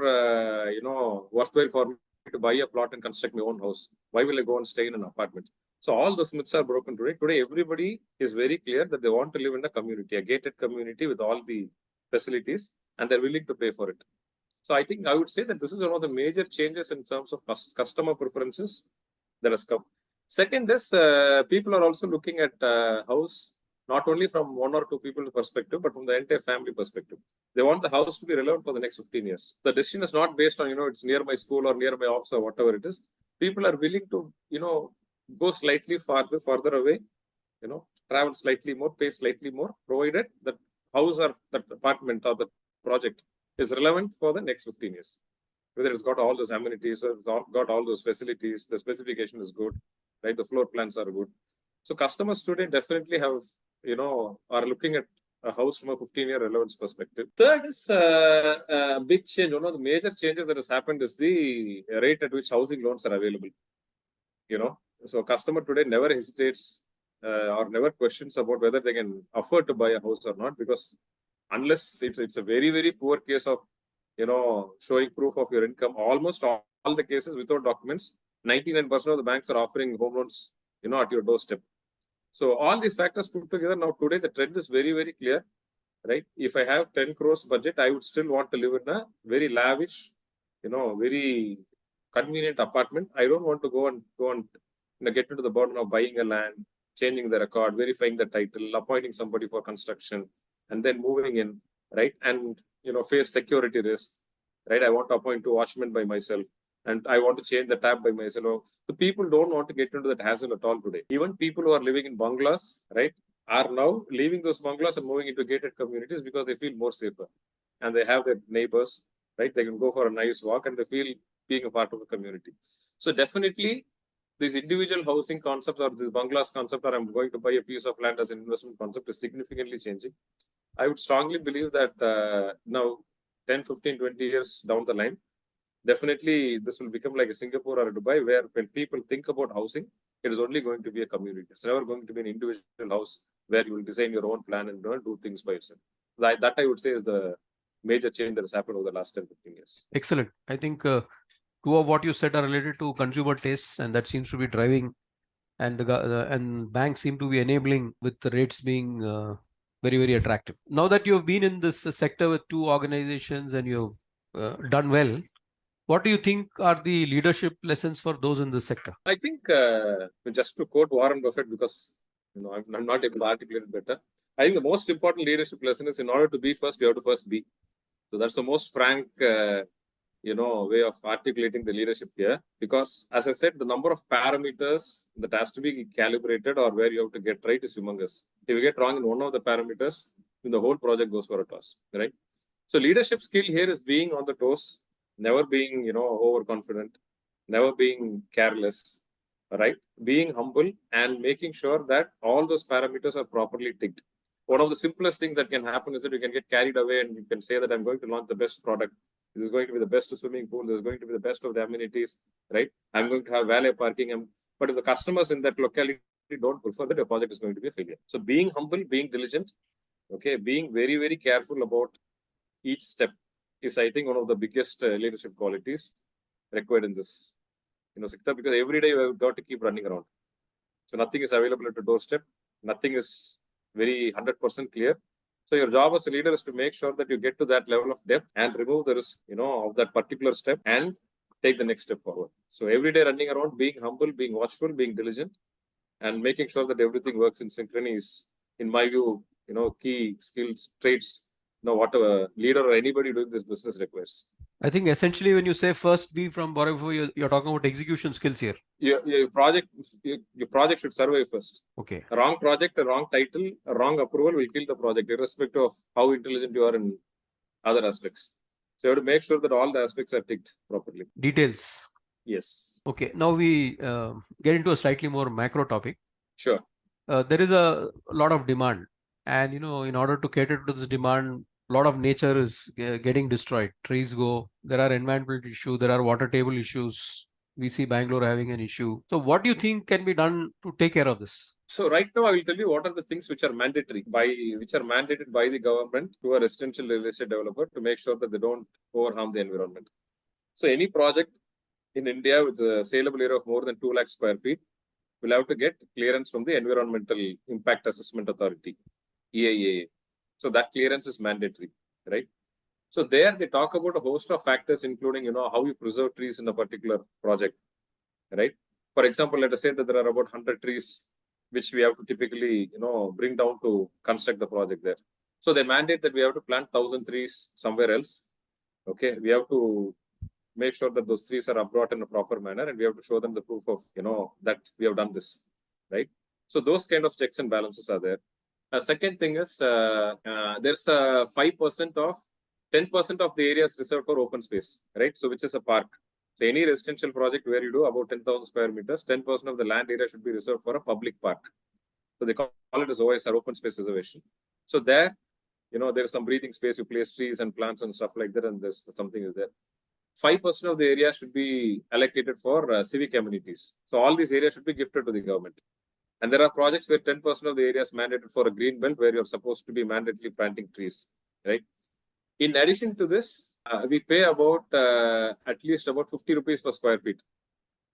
worthwhile for me to buy a plot and construct my own house? Why will I go and stay in an apartment? So all those myths are broken today. Today, everybody is very clear that they want to live in a community, a gated community with all the facilities, and they're willing to pay for it. So I think I would say that this is one of the major changes in terms of customer preferences that has come. Second is people are also looking at house not only from one or two people's perspective, but from the entire family perspective. They want the house to be relevant for the next 15 years. The decision is not based on, it's near my school or near my office or whatever it is. People are willing to, go slightly further away, travel slightly more, pay slightly more, provided that house or that apartment or the project is relevant for the next 15 years. Whether it's got all those amenities or it's got all those facilities, the specification is good, right? The floor plans are good. So customers today definitely have, are looking at a house from a 15-year relevance perspective. Third is a big change. One of the major changes that has happened is the rate at which housing loans are available. So customer today never hesitates or never questions about whether they can afford to buy a house or not, because unless it's a very, very poor case of, showing proof of your income, almost all the cases without documents, 99% of the banks are offering home loans, at your doorstep. So all these factors put together, now today the trend is very, very clear, right? If I have 10 crores budget, I would still want to live in a very lavish, very convenient apartment. I don't want to go and get into the burden of buying a land, changing the record, verifying the title, appointing somebody for construction, and then moving in, right? And, face security risk, right? I want to appoint 2 watchmen by myself, and I want to change the tap by myself. So people don't want to get into that hassle at all today. Even people who are living in bungalows, right, are now leaving those bungalows and moving into gated communities because they feel more safer. And they have their neighbors, right? They can go for a nice walk and they feel being a part of the community. So definitely, this individual housing concept or this bungalows concept, or I'm going to buy a piece of land as an investment concept, is significantly changing. I would strongly believe that now 10, 15, 20 years down the line, definitely this will become like a Singapore or a Dubai, where when people think about housing, it is only going to be a community. It's never going to be an individual house where you will design your own plan and do things by yourself. That I would say is the major change that has happened over the last 10, 15 years. Excellent. I think 2 of what you said are related to consumer tastes, and that seems to be driving, and and banks seem to be enabling with the rates being very, very attractive. Now that you have been in this sector with 2 organizations and you have done well, what do you think are the leadership lessons for those in this sector? I think, just to quote Warren Buffett, because I'm not able to articulate it better, I think the most important leadership lesson is, in order to be first, you have to first be. So that's the most frank, way of articulating the leadership here. Because, as I said, the number of parameters that has to be calibrated or where you have to get right is humongous. If you get wrong in one of the parameters, then the whole project goes for a toss, right? So leadership skill here is being on the toes, never being, overconfident, never being careless, right? Being humble and making sure that all those parameters are properly ticked. One of the simplest things that can happen is that you can get carried away and you can say that I'm going to launch the best product. This is going to be the best swimming pool. This is going to be the best of the amenities, right? I'm going to have valet parking. But if the customers in that locality don't prefer that, your project is going to be a failure. So being humble, being diligent, okay, being very, very careful about each step is, I think, one of the biggest leadership qualities required in this sector, because every day you have got to keep running around. So nothing is available at the doorstep. Nothing is very 100% clear. So your job as a leader is to make sure that you get to that level of depth and remove the risk, of that particular step and take the next step forward. So every day running around, being humble, being watchful, being diligent, and making sure that everything works in synchrony is, in my view, key skills, traits, what a leader or anybody doing this business requires. I think essentially when you say first be from Borough, you're talking about execution skills here. Your project should survive first. Okay. A wrong project, a wrong title, a wrong approval will kill the project, irrespective of how intelligent you are in other aspects. So you have to make sure that all the aspects are ticked properly. Details. Yes. Okay. Now we get into a slightly more macro topic. Sure. There is a lot of demand, and in order to cater to this demand, a lot of nature is getting destroyed. Trees go. There are environmental issues. There are water table issues. We see Bangalore having an issue. So what do you think can be done to take care of this? So right now, I will tell you what are the things which are mandated by the government to a residential real estate developer to make sure that they don't overharm the environment. So any project in India with a saleable area of more than 2 lakh square feet will have to get clearance from the Environmental Impact Assessment Authority, EIA. So that clearance is mandatory, right? So there they talk about a host of factors, including, how you preserve trees in a particular project, right? For example, let us say that there are about 100 trees which we have to typically, bring down to construct the project there. So they mandate that we have to plant 1,000 trees somewhere else. Okay, we have to make sure that those trees are uprooted in a proper manner, and we have to show them the proof of, that we have done this, right? So those kind of checks and balances are there. Second thing is there's a 5% of 10% of the area is reserved for open space, right? So which is a park. So any residential project where you do about 10,000 square meters, 10% of the land area should be reserved for a public park. So they call it as OSR, open space reservation. So there, there's some breathing space, you place trees and plants and stuff like that, and there's something is there. 5% of the area should be allocated for civic amenities. So all these areas should be gifted to the government. And there are projects where 10% of the area is mandated for a green belt where you're supposed to be mandatorily planting trees, right? In addition to this, we pay about at least about 50 rupees per square feet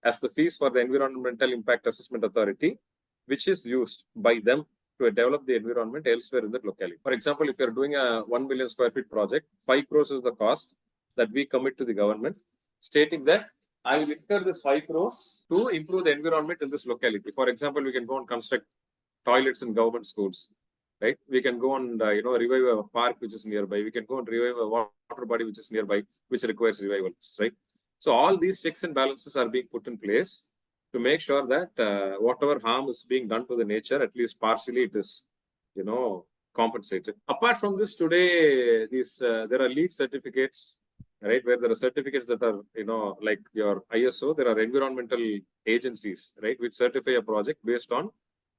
as the fees for the Environmental Impact Assessment Authority, which is used by them to develop the environment elsewhere in that locality. For example, if you're doing a 1 million square feet project, 5 crores is the cost that we commit to the government, stating that I will incur this 5 crores to improve the environment in this locality. For example, we can go and construct toilets in government schools, right? We can go and revive a park which is nearby. We can go and revive a water body which is nearby, which requires revival, right? So all these checks and balances are being put in place to make sure that whatever harm is being done to the nature, at least partially it is, compensated. Apart from this, today there are LEED certificates, right? Where there are certificates that are, like your ISO, there are environmental agencies, right? Which certify a project based on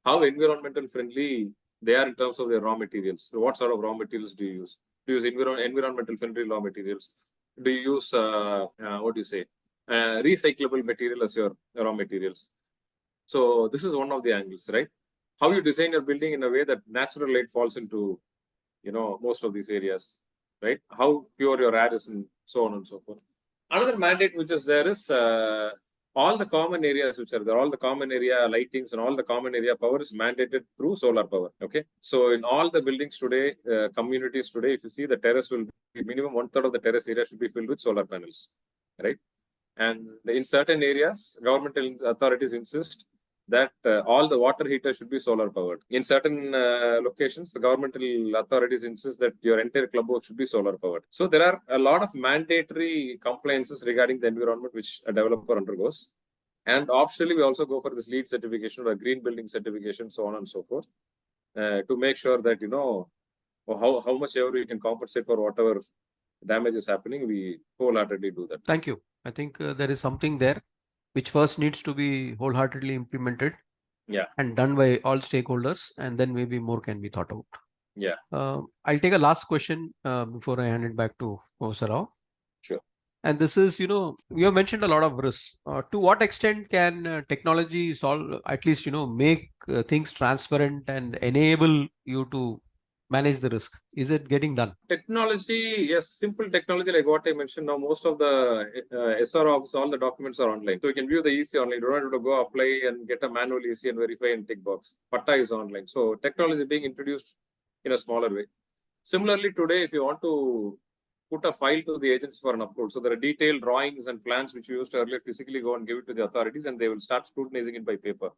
how environmental friendly they are in terms of their raw materials. So what sort of raw materials do you use? Do you use environmental friendly raw materials? Do you use, recyclable material as your raw materials? So this is one of the angles, right? How you design your building in a way that natural light falls into, most of these areas, right? How pure your air is and so on and so forth. Another mandate which is there is all the common areas which are there, all the common area lightings and all the common area power is mandated through solar power. Okay. So in all the buildings today, communities today, if you see the terrace will be minimum 1/3 of the terrace area should be filled with solar panels, right? And in certain areas, governmental authorities insist that all the water heaters should be solar powered. In certain locations, the governmental authorities insist that your entire clubhouse should be solar powered. So there are a lot of mandatory compliances regarding the environment which a developer undergoes. And optionally, we also go for this LEED certification or green building certification, so on and so forth, to make sure that, how much ever we can compensate for whatever damage is happening, we wholeheartedly do that. Thank you. I think there is something there which first needs to be wholeheartedly implemented, and done by all stakeholders, and then maybe more can be thought out. I'll take a last question before I hand it back to Professor Rao. Sure. And this is, we have mentioned a lot of risks. To what extent can technology solve, at least, make things transparent and enable you to manage the risk? Is it getting done? Technology, yes, simple technology like what I mentioned. Now, most of the SROs, all the documents are online. So you can view the EC online. You don't have to go apply and get a manual EC and verify and tick box. Patta is online. So technology is being introduced in a smaller way. Similarly, today, if you want to put a file to the agency for an upload, so there are detailed drawings and plans which you used to earlier physically go and give it to the authorities and they will start scrutinizing it by paper.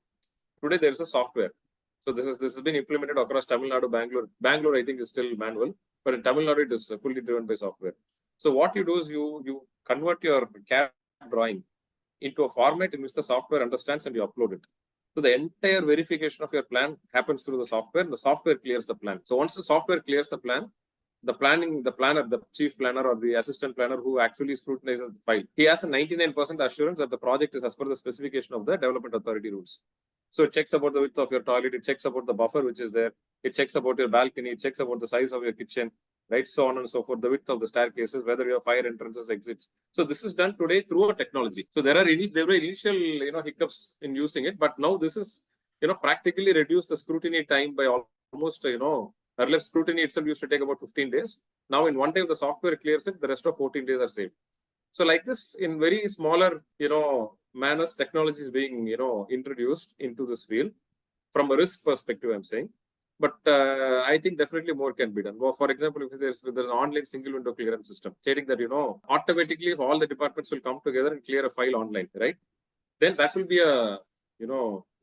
Today, there is a software. So this has been implemented across Tamil Nadu, Bangalore. Bangalore, I think, is still manual, but in Tamil Nadu, it is fully driven by software. So what you do is you convert your CAD drawing into a format in which the software understands and you upload it. So the entire verification of your plan happens through the software. The software clears the plan. So once the software clears the plan, the planner, the chief planner or the assistant planner who actually scrutinizes the file, he has a 99% assurance that the project is as per the specification of the development authority rules. So it checks about the width of your toilet, it checks about the buffer which is there, it checks about your balcony, it checks about the size of your kitchen, right? So on and so forth, the width of the staircases, whether your fire entrances, exits. So this is done today through a technology. So there were initial hiccups in using it, but now this is practically reduced the scrutiny time by almost earlier scrutiny itself used to take about 15 days. Now in one day the software clears it, the rest of 14 days are saved. So like this, in very smaller manners, technology is being introduced into this field from a risk perspective, I'm saying. But I think definitely more can be done. Well, for example, if there's an online single window clearance system stating that automatically if all the departments will come together and clear a file online, right? Then that will be a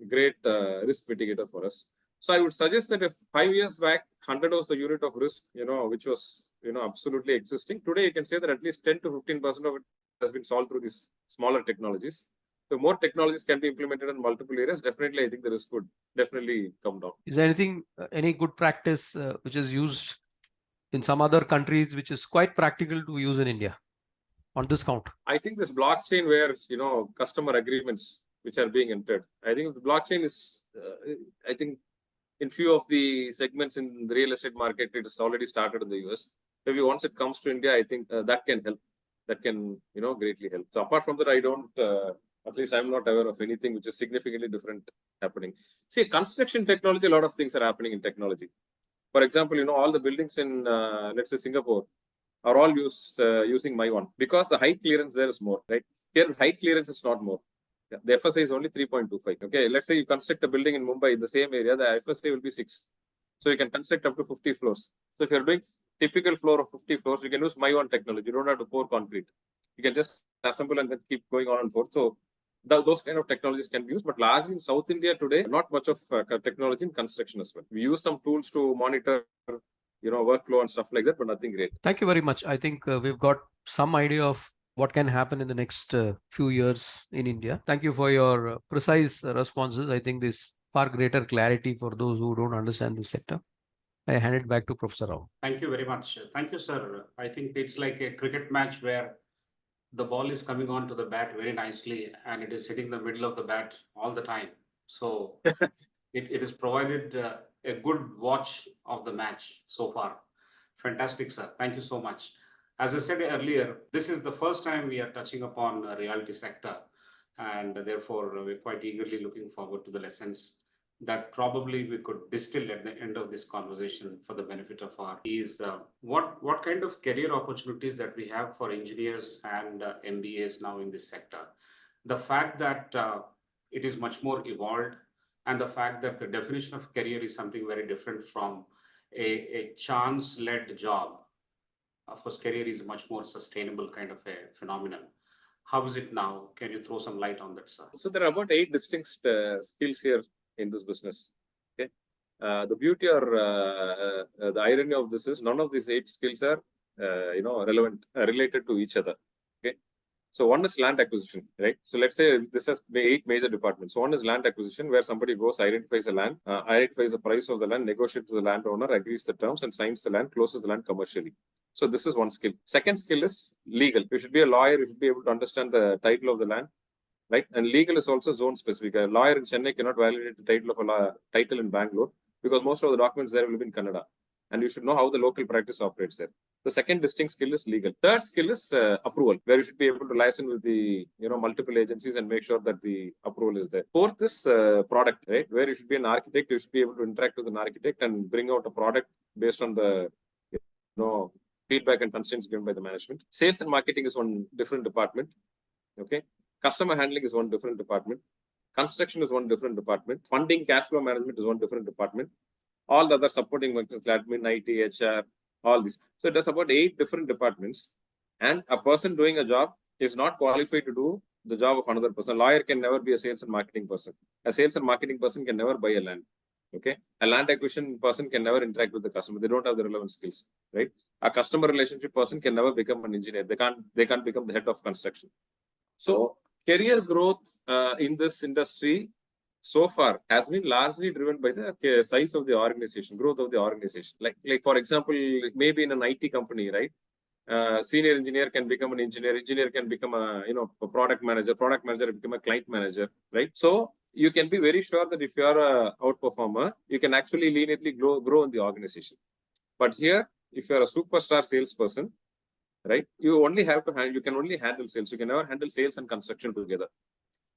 great risk mitigator for us. So I would suggest that if 5 years back 100 was the unit of risk, which was absolutely existing, today you can say that at least 10 to 15% of it has been solved through these smaller technologies. the more technologies can be implemented in multiple areas, definitely I think the risk would definitely come down. Is there anything, any good practice which is used in some other countries, which is quite practical to use in India on this count? I think this blockchain where, customer agreements which are being entered, I think the blockchain is, I think in few of the segments in the real estate market, it has already started in the US. Maybe once it comes to India, I think that can help. That can, greatly help. So apart from that, I don't, at least I'm not aware of anything which is significantly different happening. See, construction technology, a lot of things are happening in technology. For example, all the buildings in, let's say, Singapore are all using My1 because the height clearance there is more, right? Here, the height clearance is not more. Yeah, the FSI is only 3.25. Okay, let's say you construct a building in Mumbai in the same area, the FSI will be 6. So you can construct up to 50 floors. So if you're doing typical floor of 50 floors, you can use My1 technology. You don't have to pour concrete. You can just assemble and then keep going on and forth. So those kind of technologies can be used, but largely in South India today, not much of technology in construction as well. We use some tools to monitor, workflow and stuff like that, but nothing great. Thank you very much. I think we've got some idea of what can happen in the next few years in India. Thank you for your precise responses. I think there's far greater clarity for those who don't understand this sector. I hand it back to Professor Rao. Thank you very much. Thank you, sir. I think it's like a cricket match where the ball is coming onto the bat very nicely and it is hitting the middle of the bat all the time. So it has provided a good watch of the match so far. Fantastic, sir. Thank you so much. As I said earlier, this is the first time we are touching upon a realty sector, and therefore we're quite eagerly looking forward to the lessons that probably we could distill at the end of this conversation for the benefit of our is what kind of career opportunities that we have for engineers and MBAs now in this sector. The fact that it is much more evolved, and the fact that the definition of career is something very different from a chance-led job. Of course, career is a much more sustainable kind of a phenomenon. How is it now? Can you throw some light on that, sir? So there are about 8 distinct skills here in this business. Okay, the beauty or the irony of this is none of these 8 skills are related to each other. Okay, so one is land acquisition, right? So let's say this has 8 major departments. So one is land acquisition, where somebody goes, identifies the land, identifies the price of the land, negotiates with the landowner, agrees the terms, and signs the land, closes the land commercially. So this is one skill. Second skill is legal. You should be a lawyer. You should be able to understand the title of the land, right? And legal is also zone specific. A lawyer in Chennai cannot validate the title of a title in Bangalore because most of the documents there will be in Kannada. And you should know how the local practice operates there. The second distinct skill is legal. Third skill is approval, where you should be able to license with the multiple agencies and make sure that the approval is there. Fourth is product, right? Where you should be an architect. You should be able to interact with an architect and bring out a product based on the feedback and constraints given by the management. Sales and marketing is one different department. Okay. Customer handling is one different department. Construction is one different department. Funding, cash flow management is one different department. All the other supporting functions, admin, IT, HR, all this. So it does about 8 different departments. And a person doing a job is not qualified to do the job of another person. A lawyer can never be a sales and marketing person. A sales and marketing person can never buy a land. Okay. A land acquisition person can never interact with the customer. They don't have the relevant skills, right? A customer relationship person can never become an engineer. They can't become the head of construction. So career growth in this industry so far has been largely driven by the size of the organization, growth of the organization. Like for example, maybe in an IT company, right? Senior engineer can become an engineer can become a product manager become a client manager, right? So you can be very sure that if you are a outperformer, you can actually leniently grow in the organization. But here, if you are a superstar salesperson, right, you can only handle sales. You can never handle sales and construction together.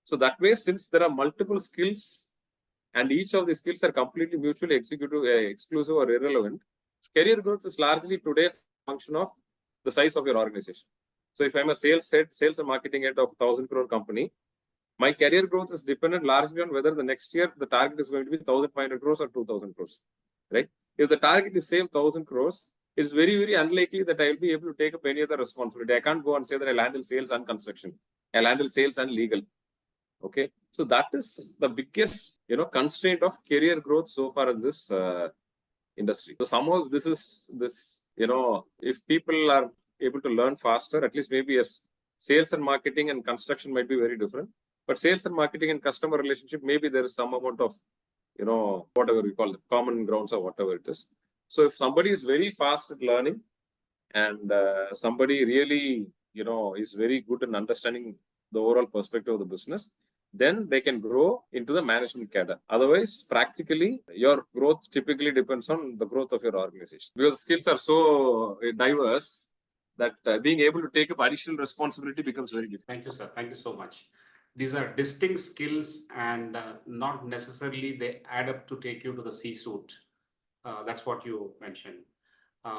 So that way, since there are multiple skills and each of the skills are completely mutually exclusive or irrelevant, career growth is largely today a function of the size of your organization. So if I'm a sales and marketing head of 1,000 crore company, my career growth is dependent largely on whether the next year the target is going to be 1,500 crores or 2,000 crores, right? If the target is same 1,000 crores, it's very, very unlikely that I'll be able to take up any other responsibility. I can't go and say that I'll handle sales and construction. I'll handle sales and legal. Okay. So that is the biggest, constraint of career growth so far in this industry. So somehow if people are able to learn faster, at least maybe as Sales and marketing and construction might be very different, but sales and marketing and customer relationship, maybe there is some amount of, whatever we call it, common grounds or whatever it is. So if somebody is very fast at learning and somebody really, is very good in understanding the overall perspective of the business, then they can grow into the management cadre. Otherwise, practically, your growth typically depends on the growth of your organization. Because skills are so diverse that being able to take up additional responsibility becomes very difficult. Thank you, sir. Thank you so much. These are distinct skills and not necessarily they add up to take you to the C-suite. That's what you mentioned.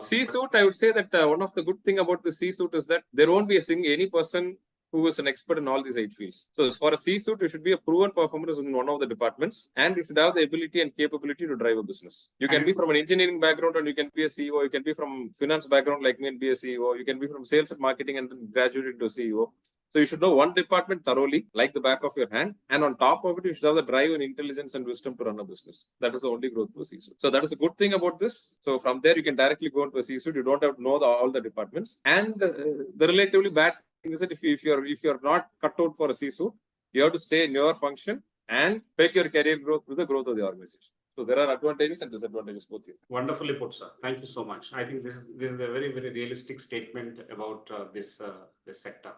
C-suite, I would say that one of the good thing about the C-suite is that there won't be any person who is an expert in all these 8 fields. So for a C-suite, you should be a proven performer in one of the departments, and you should have the ability and capability to drive a business. You can be from an engineering background and you can be a CEO. You can be from finance background like me and be a CEO. You can be from sales and marketing and then graduate into a CEO. So you should know one department thoroughly, like the back of your hand. And on top of it, you should have the drive and intelligence and wisdom to run a business. That is the only growth to a C-suite. So that is a good thing about this. So from there, you can directly go into a C-suite. You don't have to know all the departments. And the relatively bad thing is that if you're not cut out for a C-suite, you have to stay in your function and take your career growth with the growth of the organization. So there are advantages and disadvantages both here. Wonderfully put, sir. Thank you so much. I think this is a very, very realistic statement about this sector.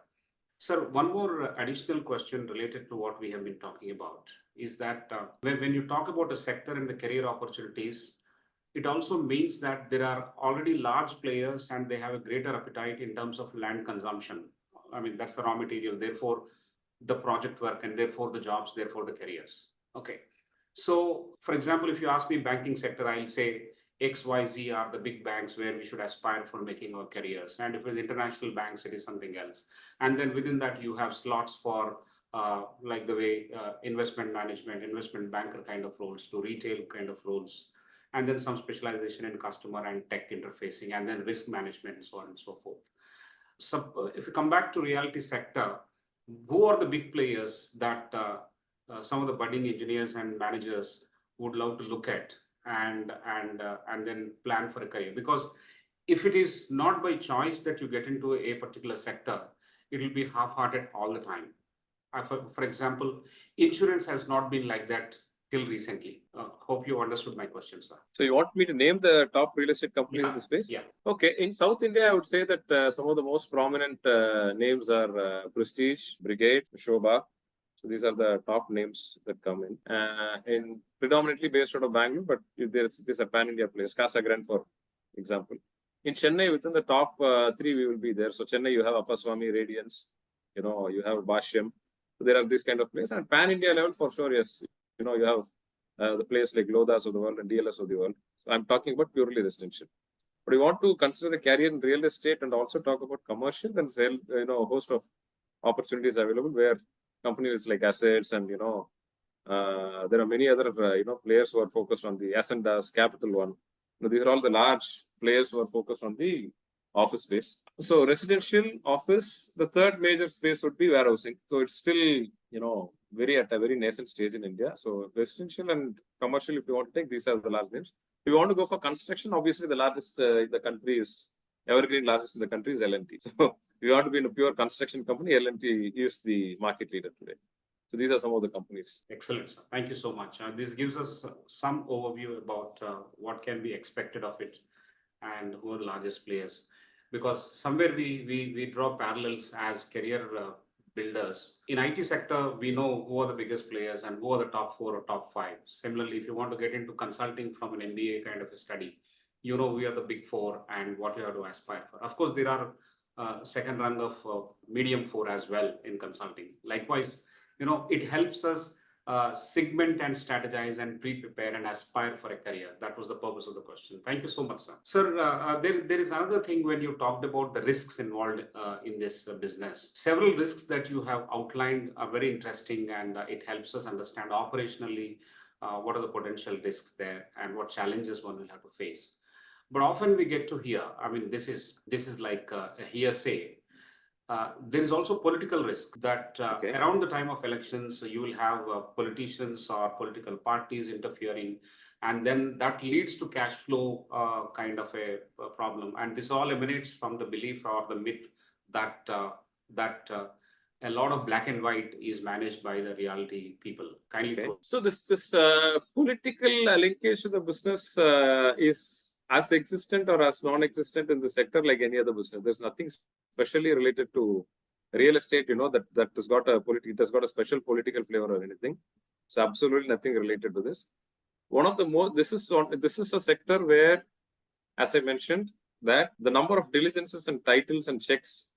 Sir, one more additional question related to what we have been talking about is that when you talk about a sector and the career opportunities, it also means that there are already large players and they have a greater appetite in terms of land consumption. I mean, that's the raw material, therefore the project work and therefore the jobs, therefore the careers. Okay. So, for example, if you ask me banking sector, I'll say X, Y, Z are the big banks where we should aspire for making our careers. And if it's international banks, it is something else. And then within that, you have slots for like the way investment management, investment banker kind of roles to retail kind of roles. And then some specialization in customer and tech interfacing, and then risk management, and so on and so forth. So if you come back to realty sector, who are the big players that some of the budding engineers and managers would love to look at and then plan for a career? Because if it is not by choice that you get into a particular sector, it will be half-hearted all the time. For example, insurance has not been like that till recently. Hope you understood my question, sir. So you want me to name the top real estate companies in the space? Yeah. Okay. In South India, I would say that some of the most prominent names are Prestige, Brigade, Shobha. So these are the top names that come in predominantly based out of Bangalore, but there's a pan-India place, Casa Grande, for example. In Chennai, within the top 3, we will be there. So Chennai, you have Appaswamy, Radiance, you have Bhashyam. So there are these kind of places. And pan-India level, for sure, yes, you have the place like Lodhas of the world and DLS of the world. So I'm talking about purely residential. But you want to consider a career in real estate and also talk about commercial, then a host of opportunities available where companies like assets and there are many other players who are focused on the Ascendas, Capital One. These are all the large players who are focused on the office space. So residential, office, the third major space would be warehousing. So it's still at a very nascent stage in India. So residential and commercial, if you want to take, these are the large names. If you want to go for construction, obviously the largest in the country is evergreen, largest in the country is L&T. So if you want to be in a pure construction company, L&T is the market leader today. So these are some of the companies. Excellent, sir. Thank you so much. This gives us some overview about what can be expected of it and who are the largest players. Because somewhere we draw parallels as career builders. In IT sector, we know who are the biggest players and who are the top 4 or top 5. Similarly, if you want to get into consulting from an MBA kind of a study, we are the big 4 and what you have to aspire for. Of course, there are second rung of medium 4 as well in consulting. Likewise, it helps us segment and strategize and pre-prepare and aspire for a career. That was the purpose of the question. Thank you so much, sir. Sir, there is another thing when you talked about the risks involved in this business. Several risks that you have outlined are very interesting, and it helps us understand operationally what are the potential risks there and what challenges one will have to face. But often we get to hear, I mean, this is like a hearsay. There is also political risk that around the time of elections, you will have politicians or political parties interfering, and then that leads to cash flow kind of a problem. And this all emanates from the belief or the myth that that a lot of black and white is managed by the realty people. Kindly throw. So this political linkage to the business is as existent or as non-existent in the sector like any other business. There's nothing specially related to real estate, that has got it has got a special political flavor or anything. So absolutely nothing related to this. One of the more this is a sector where, as I mentioned, that the number of diligences and titles and checks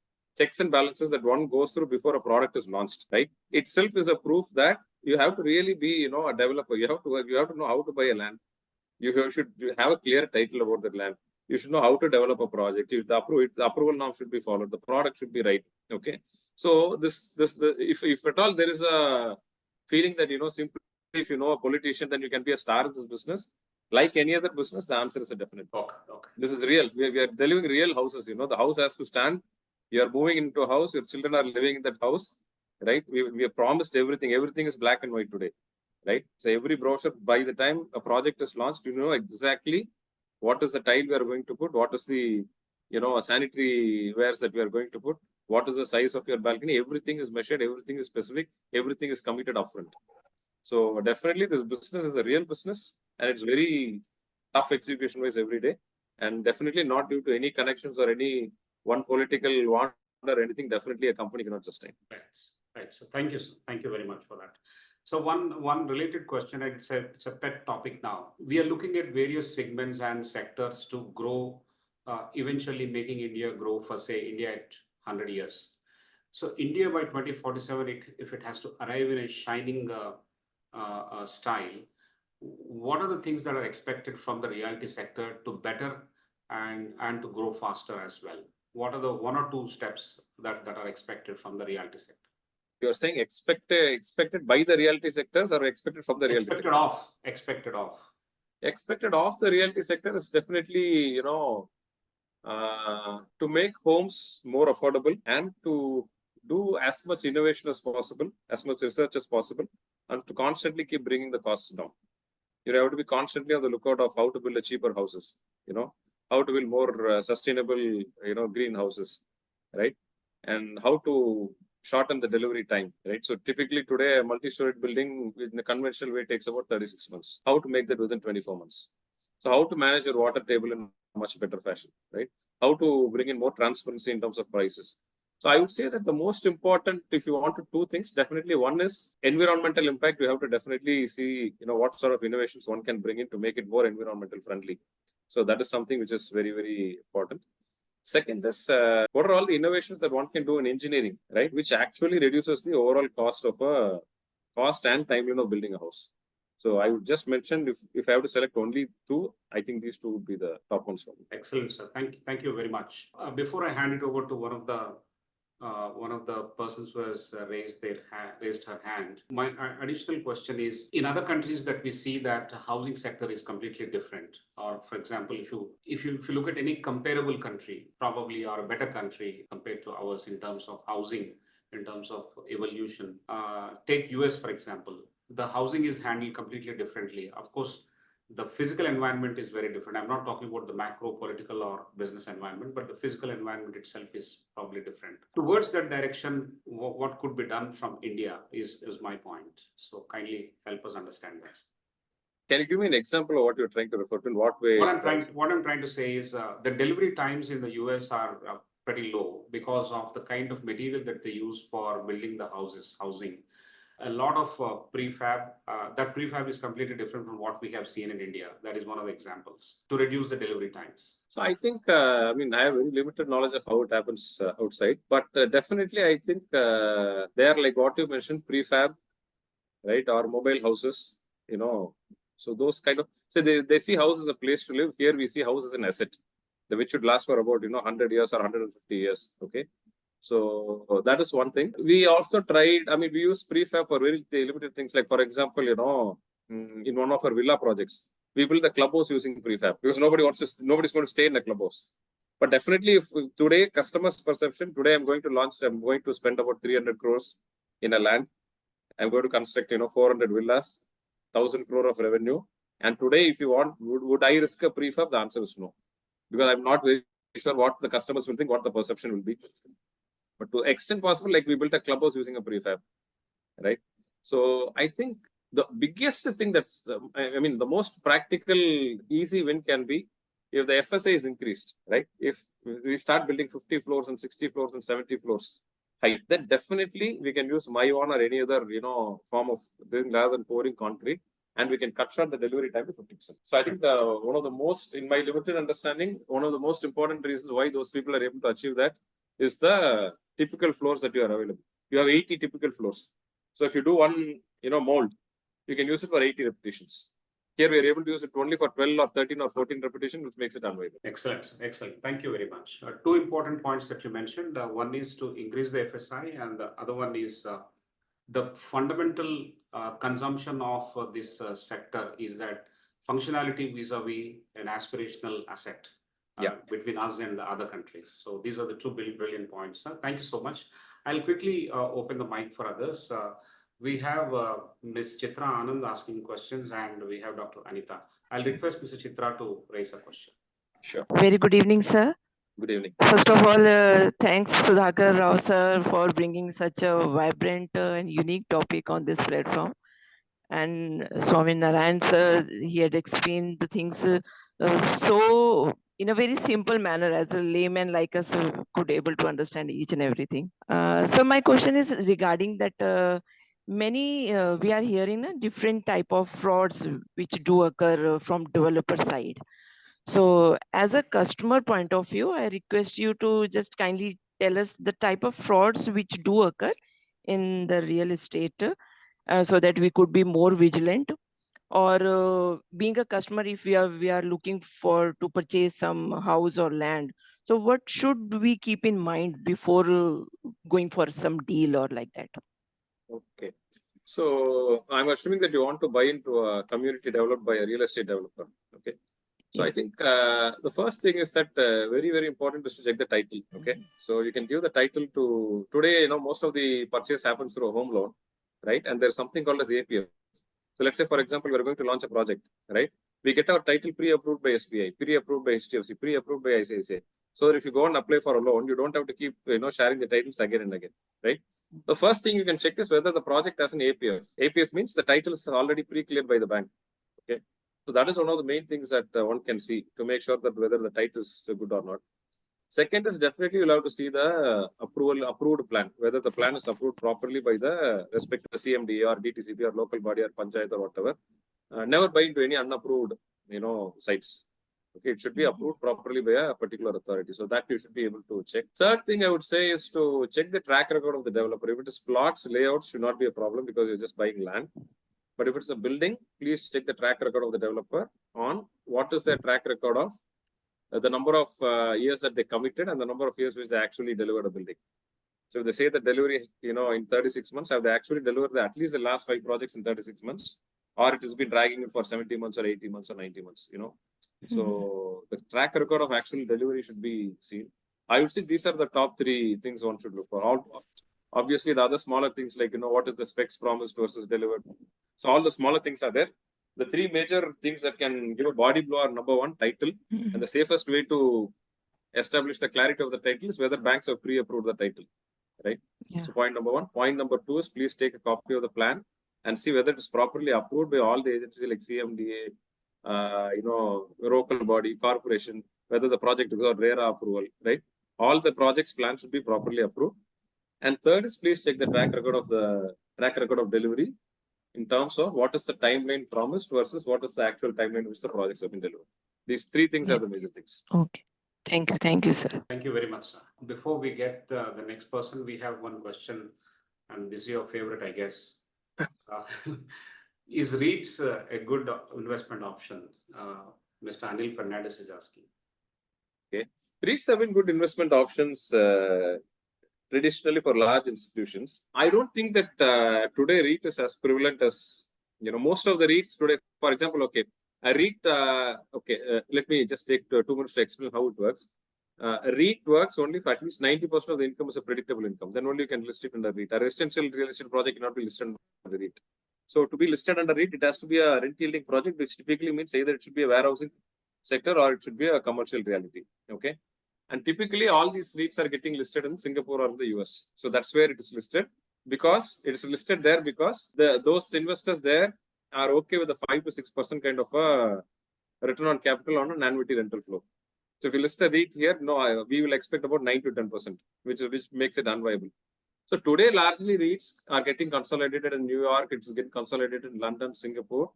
and balances that one goes through before a product is launched, right, itself is a proof that you have to really be, a developer. You have to know how to buy a land. You should have a clear title about the land. You should know how to develop a project. The approval norm should be followed. The product should be right. Okay. So if at all there is a feeling that, simply if you know a politician, then you can be a star in this business. Like any other business, the answer is a definite. Okay. This is real. We are delivering real houses. The house has to stand. You are moving into a house. Your children are living in that house, right? We have promised everything. Everything is black and white today, right? So every brochure, by the time a project is launched, you know exactly what is the tile we are going to put, what is the, sanitary wares that we are going to put, what is the size of your balcony. Everything is measured. Everything is specific. Everything is committed upfront. So definitely this business is a real business, and it's very tough execution wise every day, and definitely not due to any connections or any one political want or anything. Definitely a company cannot sustain. Right. So thank you, sir. Thank you very much for that. So one related question, and it's a pet topic now. We are looking at various segments and sectors to grow, eventually making India grow for, say, India at 100 years. So India by 2047, if it has to arrive in a shining style, what are the things that are expected from the realty sector to better and to grow faster as well? What are the one or two steps that are expected from the realty sector? You are saying expected by the realty sectors or expected from the realty sector? Expected of the realty sector is definitely, to make homes more affordable and to do as much innovation as possible, as much research as possible, and to constantly keep bringing the costs down. You have to be constantly on the lookout of how to build cheaper houses, how to build more sustainable, greenhouses, right? And how to shorten the delivery time, right? So typically today, a multi-storied building in the conventional way takes about 36 months. How to make that within 24 months? So how to manage your water table in a much better fashion, right? How to bring in more transparency in terms of prices. So I would say that the most important, if you want to do things, definitely one is environmental impact. You have to definitely see, what sort of innovations one can bring in to make it more environmental friendly. So that is something which is very, very important. Second is, what are all the innovations that one can do in engineering, right? Which actually reduces the overall cost and time, building a house. So I would just mention, if I have to select only two, I think these two would be the top ones for me. Excellent, sir. Thank you very much. Before I hand it over to one of the persons who has raised her hand, my additional question is: in other countries that we see that housing sector is completely different, or for example, if you look at any comparable country, probably or a better country compared to ours in terms of housing, in terms of evolution, take US for example. The housing is handled completely differently. Of course, the physical environment is very different. I'm not talking about the macro political or business environment, but the physical environment itself is probably different. Towards that direction, what could be done from India is my point. So kindly help us understand this. Can you give me an example of what you're trying to refer to? In what way? What I'm trying to say is the delivery times in the US are pretty low because of the kind of material that they use for building the housing. A lot of prefab, that prefab is completely different from what we have seen in India. That is one of the examples to reduce the delivery times. So I think, I have very limited knowledge of how it happens outside, but definitely I think they are like what you mentioned, prefab, right? Or mobile houses, So those kind of, so they see house as a place to live. Here we see house as an asset, which should last for about, 100 years or 150 years, okay? So that is one thing. We also tried, we use prefab for very limited things. Like, for example, in one of our villa projects, we build the clubhouse using prefab because nobody's going to stay in a clubhouse. But definitely, if today, customers' perception, today I'm going to spend about 300 crores in a land. I'm going to construct, 400 villas, 1,000 crore of revenue. And today, if you want, would I risk a prefab? The answer is no. Because I'm not very sure what the customers will think, what the perception will be. But to extent possible, like we built a clubhouse using a prefab, right? So I think the biggest thing that's, I mean, the most practical, easy win can be if the FSI is increased, right? If we start building 50 floors and 60 floors and 70 floors height, then definitely we can use Maiwan or any other, form of thing rather than pouring concrete, and we can cut short the delivery time to 50%. So I think one of the most, in my limited understanding, one of the most important reasons why those people are able to achieve that is the typical floors that you are available. You have 80 typical floors. So if you do one, mold, you can use it for 80 repetitions. Here we are able to use it only for 12 or 13 or 14 repetitions, which makes it unviable. Excellent. Excellent. Thank you very much. Two important points that you mentioned. One is to increase the FSI, and the other one is the fundamental consumption of this sector is that functionality vis-a-vis an aspirational asset between us and the other countries. So these are the two brilliant points. Thank you so much. I'll quickly open the mic for others. We have Ms. Chitra Anand asking questions, and we have Dr. Anita. I'll request Mr. Chitra to raise a question. Sure. Very good evening, sir. Good evening. First of all, thanks Sudhakar Rao sir for bringing such a vibrant and unique topic on this platform. And Swami Narayan sir, he had explained the things so in a very simple manner, as a layman like us could able to understand each and everything. So my question is regarding that many we are hearing different type of frauds which do occur from developer side. So as a customer point of view, I request you to just kindly tell us the type of frauds which do occur in the real estate so that we could be more vigilant. Or being a customer, if we are looking for to purchase some house or land, so what should we keep in mind before going for some deal or like that? Okay. So I'm assuming that you want to buy into a community developed by a real estate developer. Okay. So I think the first thing is that very, very important is to check the title. Okay. So you can give the title to today, most of the purchase happens through a home loan, right? And there's something called as APF. So let's say, for example, we're going to launch a project, right? We get our title pre-approved by SBI, pre-approved by HDFC, pre-approved by ICFAI. So that if you go and apply for a loan, you don't have to keep, sharing the titles again and again, right? The first thing you can check is whether the project has an APF. APF means the title is already pre-cleared by the bank. Okay. So that is one of the main things that one can see to make sure that whether the title is good or not. Second is definitely you'll have to see the approved plan, whether the plan is approved properly by the respective CMD or DTCP or local body or panchayat or whatever. Never buy into any unapproved, sites. Okay, it should be approved properly by a particular authority. So that you should be able to check. Third thing I would say is to check the track record of the developer. If it is plots, layouts should not be a problem because you're just buying land. But if it's a building, please check the track record of the developer on what is their track record of the number of years that they committed and the number of years which they actually delivered a building. So if they say the delivery, in 36 months, have they actually delivered at least the last 5 projects in 36 months? Or it has been dragging it for 70 months or 80 months or 90 months, So the track record of actual delivery should be seen. I would say these are the top 3 things one should look for. Obviously, the other smaller things like, what is the specs promised versus delivered. So all the smaller things are there. The 3 major things that can give a body blow are: number 1, title. And the safest way to establish the clarity of the title is whether banks have pre-approved the title, right? Yeah. So point number 1. Point number 2 is please take a copy of the plan and see whether it is properly approved by all the agencies like CMDA, local body, corporation, whether the project is got RERA approval, right? All the projects plans should be properly approved. And third is please check the track record of delivery in terms of what is the timeline promised versus what is the actual timeline which the projects have been delivered. These 3 things are the major things. Okay. Thank you, sir. Thank you very much, sir. Before we get the next person, we have one question, and this is your favorite, I guess. Is REITs a good investment option? Mr. Anil Fernandez is asking. Okay. REITs have been good investment options traditionally for large institutions. I don't think that today REIT is as prevalent as, most of the REITs today. For example, okay, a REIT, let me just take 2 minutes to explain how it works. A REIT works only for at least 90% of the income is a predictable income. Then only you can list it under REIT. A residential real estate project cannot be listed under REIT. So to be listed under REIT, it has to be a rent yielding project, which typically means either it should be a warehousing sector or it should be a commercial reality. Okay. And typically all these REITs are getting listed in Singapore or the US. So that's where it is listed, because it is listed there because those investors there are okay with the 5 to 6% kind of a return on capital on an annuity rental flow. So if you list a REIT here, no, we will expect about 9 to 10%, which makes it unviable. So today, largely REITs are getting consolidated in New York. It's getting consolidated in London, Singapore,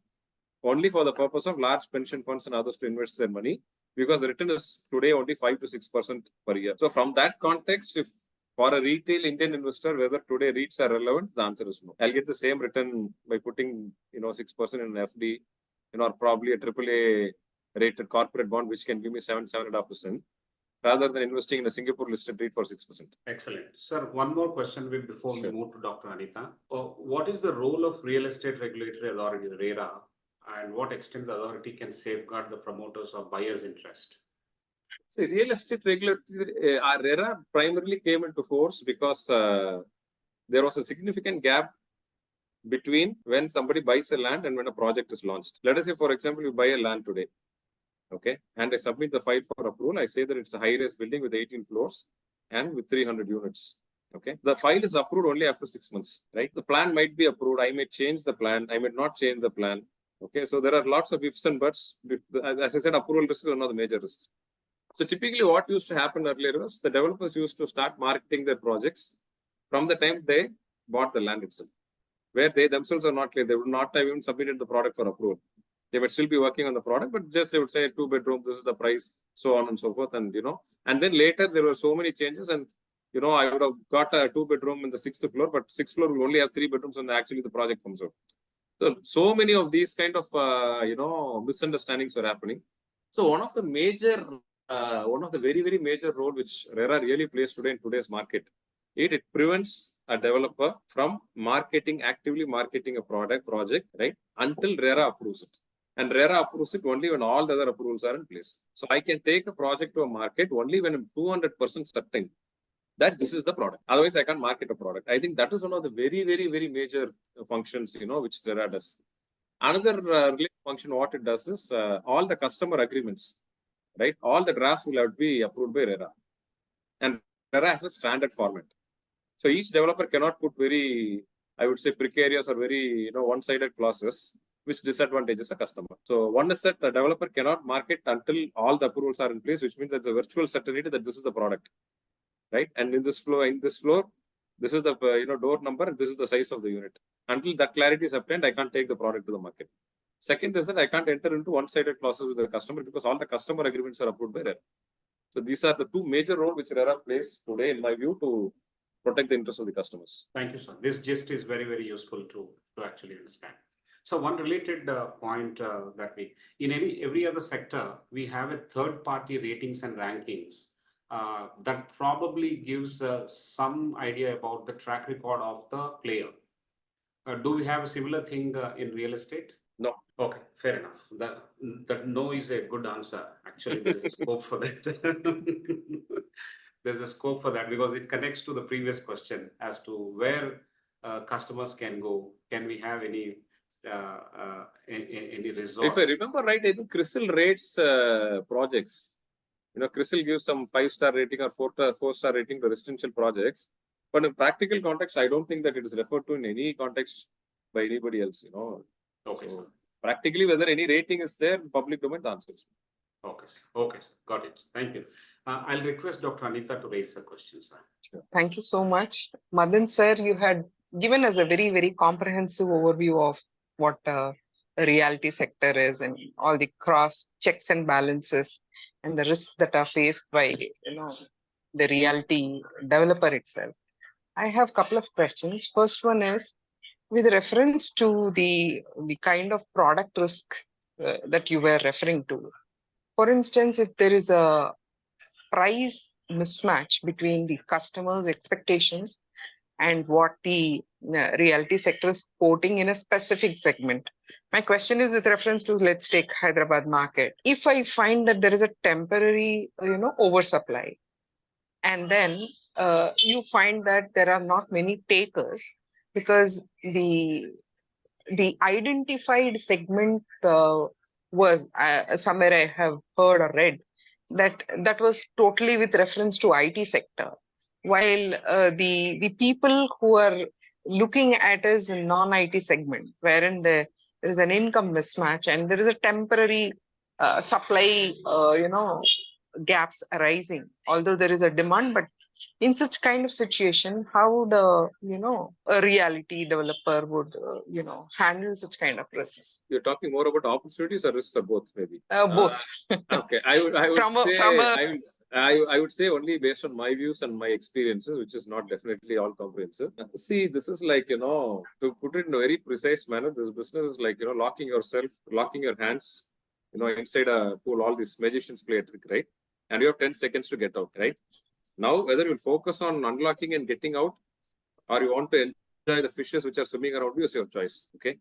only for the purpose of large pension funds and others to invest their money, because the return is today only 5 to 6% per year. So from that context, if for a retail Indian investor, whether today REITs are relevant, the answer is no. I'll get the same return by putting 6% in an FD, or probably a AAA rated corporate bond, which can give me 7.5%, rather than investing in a Singapore listed REIT for 6%. Excellent. Sir, one more question before we move to Dr. Anita. What is the role of Real Estate Regulatory Authority, RERA, and what extent the authority can safeguard the promoters or buyers' interest? See, Real Estate Regulatory, RERA primarily came into force because there was a significant gap between when somebody buys a land and when a project is launched. Let us say, for example, you buy a land today, okay, and I submit the file for approval. I say that it's a high-rise building with 18 floors and with 300 units. Okay, the file is approved only after 6 months, right? The plan might be approved. I may change the plan. I may not change the plan. Okay, so there are lots of ifs and buts. As I said, approval risk is one of the major risks. So typically what used to happen earlier was the developers used to start marketing their projects from the time they bought the land itself, where they themselves are not clear. They would not have even submitted the product for approval. They would still be working on the product, but just they would say 2-bedroom, this is the price, so on and so forth. And, and then later there were so many changes, and, I would have got a 2-bedroom in the 6th floor, but 6th floor will only have 3 bedrooms when actually the project comes out. So many of these kind of, misunderstandings were happening. So one of the very, very major role which RERA really plays today in today's market, it prevents a developer from actively marketing a project, right, until RERA approves it. And RERA approves it only when all the other approvals are in place. So I can take a project to a market only when I'm 200% certain that this is the product. Otherwise, I can't market a product. I think that is one of the very, very, very major functions, which RERA does. Another related function, what it does is all the customer agreements, right? All the drafts will have to be approved by RERA. And RERA has a standard format. So each developer cannot put very, I would say, precarious or very, one-sided clauses which disadvantages a customer. So one is that the developer cannot market until all the approvals are in place, which means that the virtual certainty that this is the product, right? And in this floor, this is the door number, and this is the size of the unit. Until that clarity is obtained, I can't take the product to the market. Second is that I can't enter into one-sided clauses with the customer because all the customer agreements are approved by RERA. So these are the two major roles which RERA plays today, in my view, to protect the interests of the customers. Thank you, sir. This gist is very, very useful to actually understand. So one related point that in every other sector, we have a third-party ratings and rankings that probably gives some idea about the track record of the player. Do we have a similar thing in real estate? No. Okay, fair enough. That no is a good answer. Actually, there's a scope for that. There's a scope for that because it connects to the previous question as to where customers can go. Can we have any resort? If I remember right, I think CRISIL rates projects. CRISIL gives some 5-star rating or 4-star rating to residential projects. But in practical context, I don't think that it is referred to in any context by anybody else. Okay, so sir. Practically, whether any rating is there in public domain, the answer is okay, sir. Okay, sir. Got it. Thank you. I'll request Dr. Anita to raise the question, sir. Sure. Thank you so much. Madan sir, you had given us a very, very comprehensive overview of what the realty sector is and all the cross checks and balances and the risks that are faced by the realty developer itself. I have a couple of questions. First one is with reference to the kind of product risk that you were referring to. For instance, if there is a price mismatch between the customer's expectations and what the realty sector is quoting in a specific segment. My question is with reference to, let's take Hyderabad market. If I find that there is a temporary, oversupply, and then you find that there are not many takers because the identified segment was somewhere I have heard or read that was totally with reference to IT sector, while the people who are looking at is a non-IT segment, wherein there is an income mismatch and there is a temporary supply, gaps arising. Although there is a demand, but in such kind of situation, how would a reality developer would handle such kind of risks? You're talking more about opportunities or risks or both, maybe? Both. Okay, I would I I would say only based on my views and my experiences, which is not definitely all comprehensive. See, this is like, to put it in a very precise manner, this business is like, locking your hands, inside a pool. All these magicians play a trick, right? And you have 10 seconds to get out, right? Now, whether you focus on unlocking and getting out, or you want to enjoy the fishes which are swimming around you, is your choice, okay?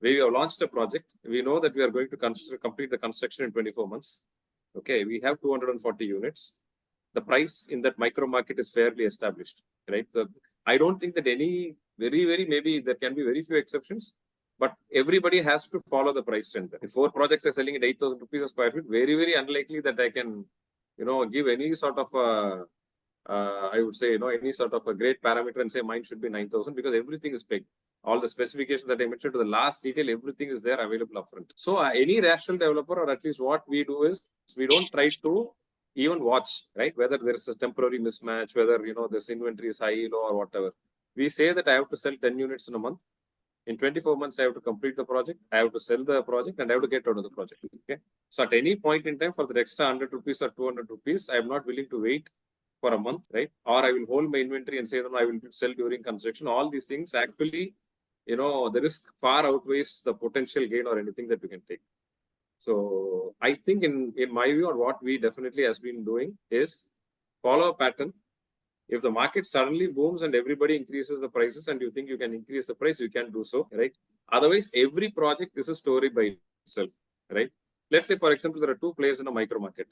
We have launched a project. We know that we are going to complete the construction in 24 months. Okay, we have 240 units. The price in that micro market is fairly established, right? So I don't think that maybe there can be very few exceptions, but everybody has to follow the price trend. If 4 projects are selling at 8,000 rupees a square feet, very unlikely that I can, give any sort of I would say, any sort of a great parameter and say mine should be 9,000, because everything is pegged. All the specifications that I mentioned to the last detail, everything is there available upfront. So any rational developer, or at least what we do is, we don't try to even watch, right? Whether there is a temporary mismatch, whether, this inventory is high, low, or whatever. We say that I have to sell 10 units in a month. In 24 months, I have to complete the project. I have to sell the project and I have to get out of the project. Okay. So at any point in time, for the extra 100 rupees or 200 rupees, I am not willing to wait for a month, right? Or I will hold my inventory and say, no, I will sell during construction. All these things actually, the risk far outweighs the potential gain or anything that we can take. So I think in my view, or what we definitely has been doing is follow a pattern. If the market suddenly booms and everybody increases the prices and you think you can increase the price, you can do so, right? Otherwise, every project is a story by itself, right? Let's say, for example, there are 2 players in a micro market.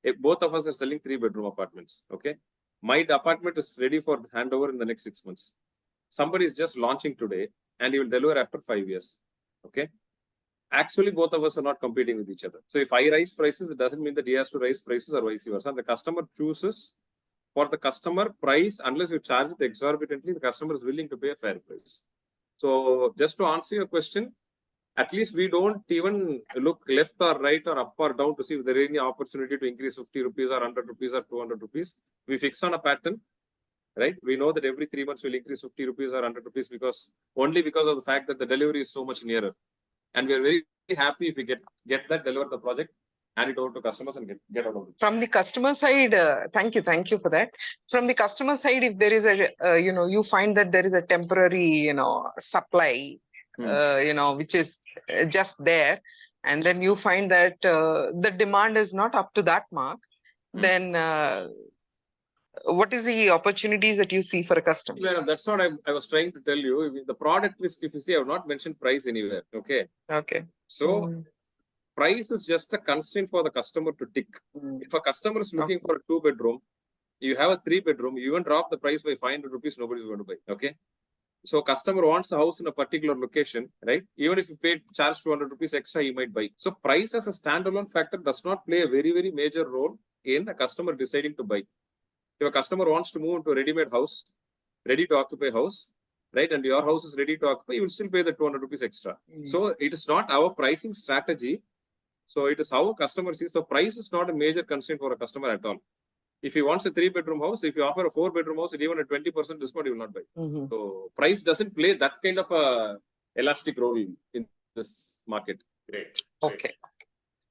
If both of us are selling 3-bedroom apartments, okay? My apartment is ready for handover in the next 6 months. Somebody is just launching today and he will deliver after 5 years, okay? Actually, both of us are not competing with each other. So if I raise prices, it doesn't mean that he has to raise prices or vice versa. The customer chooses. For the customer price, unless you charge it exorbitantly, the customer is willing to pay a fair price. So just to answer your question, at least we don't even look left or right or up or down to see if there is any opportunity to increase 50 rupees or 100 rupees or 200 rupees. We fix on a pattern, right? We know that every 3 months we'll increase 50 rupees or 100 rupees only because of the fact that the delivery is so much nearer. And we are very happy if we get that, deliver the project, hand it over to customers and get out of it. From the customer side, thank you for that. From the customer side, if there is a, you find that there is a temporary, supply, which is just there, and then you find that the demand is not up to that mark, then what is the opportunities that you see for a customer? Yeah, that's what I was trying to tell you. The product risk, if you see, I have not mentioned price anywhere. Okay. Okay. So price is just a constraint for the customer to tick. If a customer is looking for a 2-bedroom, you have a 3-bedroom, you even drop the price by 500 rupees, nobody's going to buy. Okay. So customer wants a house in a particular location, right? Even if you charge 200 rupees extra, he might buy. So price as a standalone factor does not play a very major role in a customer deciding to buy. If a customer wants to move into a ready-made house, ready to occupy house, right? And your house is ready to occupy, you will still pay the 200 rupees extra. So it is not our pricing strategy. So it is how a customer sees. So price is not a major constraint for a customer at all. If he wants a 3-bedroom house, if you offer a 4-bedroom house, at even a 20% discount, he will not buy. So price doesn't play that kind of a elastic role in this market. Great. Okay.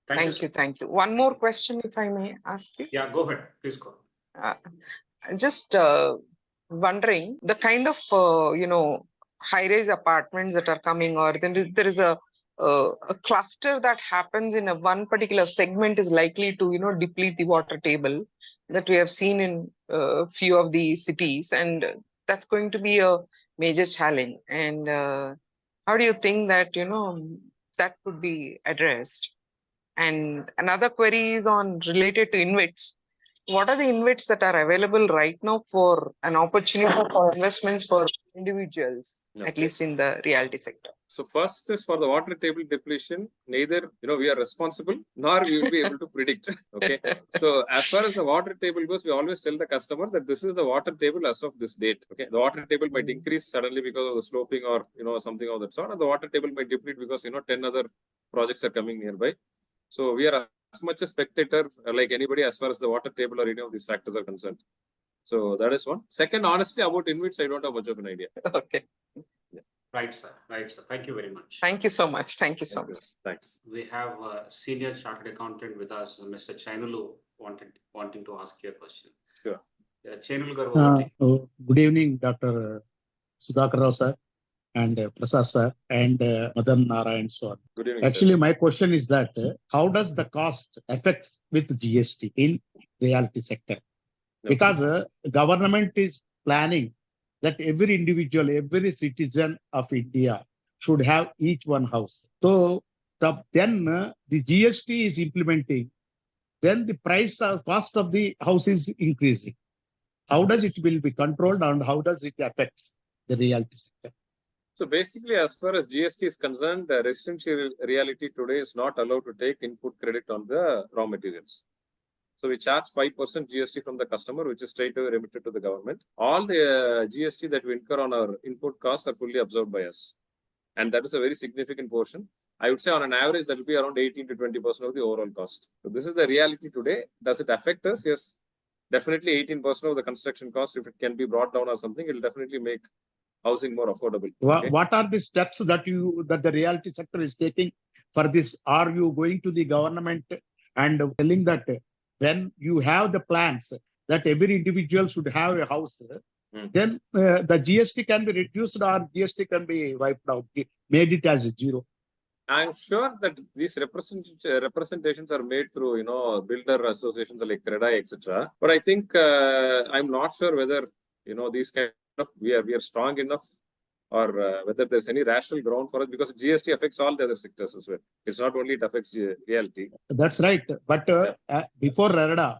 Thank you. One more question, if I may ask you. Yeah, go ahead. Please go. Just wondering the kind of high-rise apartments that are coming, or then there is a cluster that happens in one particular segment is likely to deplete the water table that we have seen in a few of the cities, and that's going to be a major challenge. And how do you think that that could be addressed? And another query is related to InvITs. What are the InvITs that are available right now for an opportunity for investments for individuals, at least in the realty sector? So first is for the water table depletion, neither we are responsible nor we will be able to predict. Okay. So as far as the water table goes, we always tell the customer that this is the water table as of this date. Okay. The water table might increase suddenly because of the sloping or something of that sort, and the water table might deplete because 10 other projects are coming nearby. So we are as much a spectator like anybody as far as the water table or any of these factors are concerned. So that is one. Second, honestly, about InvITs, I don't have much of an idea. Okay. Right, sir. Right, sir. Thank you very much. Thank you so much. Thank you so much. Thanks. We have a senior chartered accountant with us, Mr. Chainulu, wanting to ask you a question. Sure. Chainulu garu, good evening, Dr. Sudhakar sir and Prasad sir and Madan Narayanaswamy. Good evening, Actually, sir. my question is that how does the cost affects with GST in realty sector? Okay. Because government is planning that every individual, every citizen of India should have each one house. So then the GST is implementing, then the cost of the house is increasing. How does it will be controlled and how does it affect the realty sector? So basically, as far as GST is concerned, the residential reality today is not allowed to take input credit on the raw materials. So we charge 5% GST from the customer, which is straight away remitted to the government. All the GST that we incur on our input costs are fully absorbed by us. And that is a very significant portion. I would say on an average, that will be around 18 to 20% of the overall cost. So this is the reality today. Does it affect us? Yes. Definitely 18% of the construction cost, if it can be brought down or something, it will definitely make housing more affordable. Okay? What are the steps that the realty sector is taking for this? Are you going to the government and telling that when you have the plans that every individual should have a house, then the GST can be reduced or GST can be wiped out, made it as zero? I'm sure that these representations are made through, builder associations like CREDAI, etc. But I think I'm not sure whether, these kind of, we are strong enough or whether there's any rational ground for it, because GST affects all the other sectors as well. It's not only it affects realty. That's right. But before RERDA,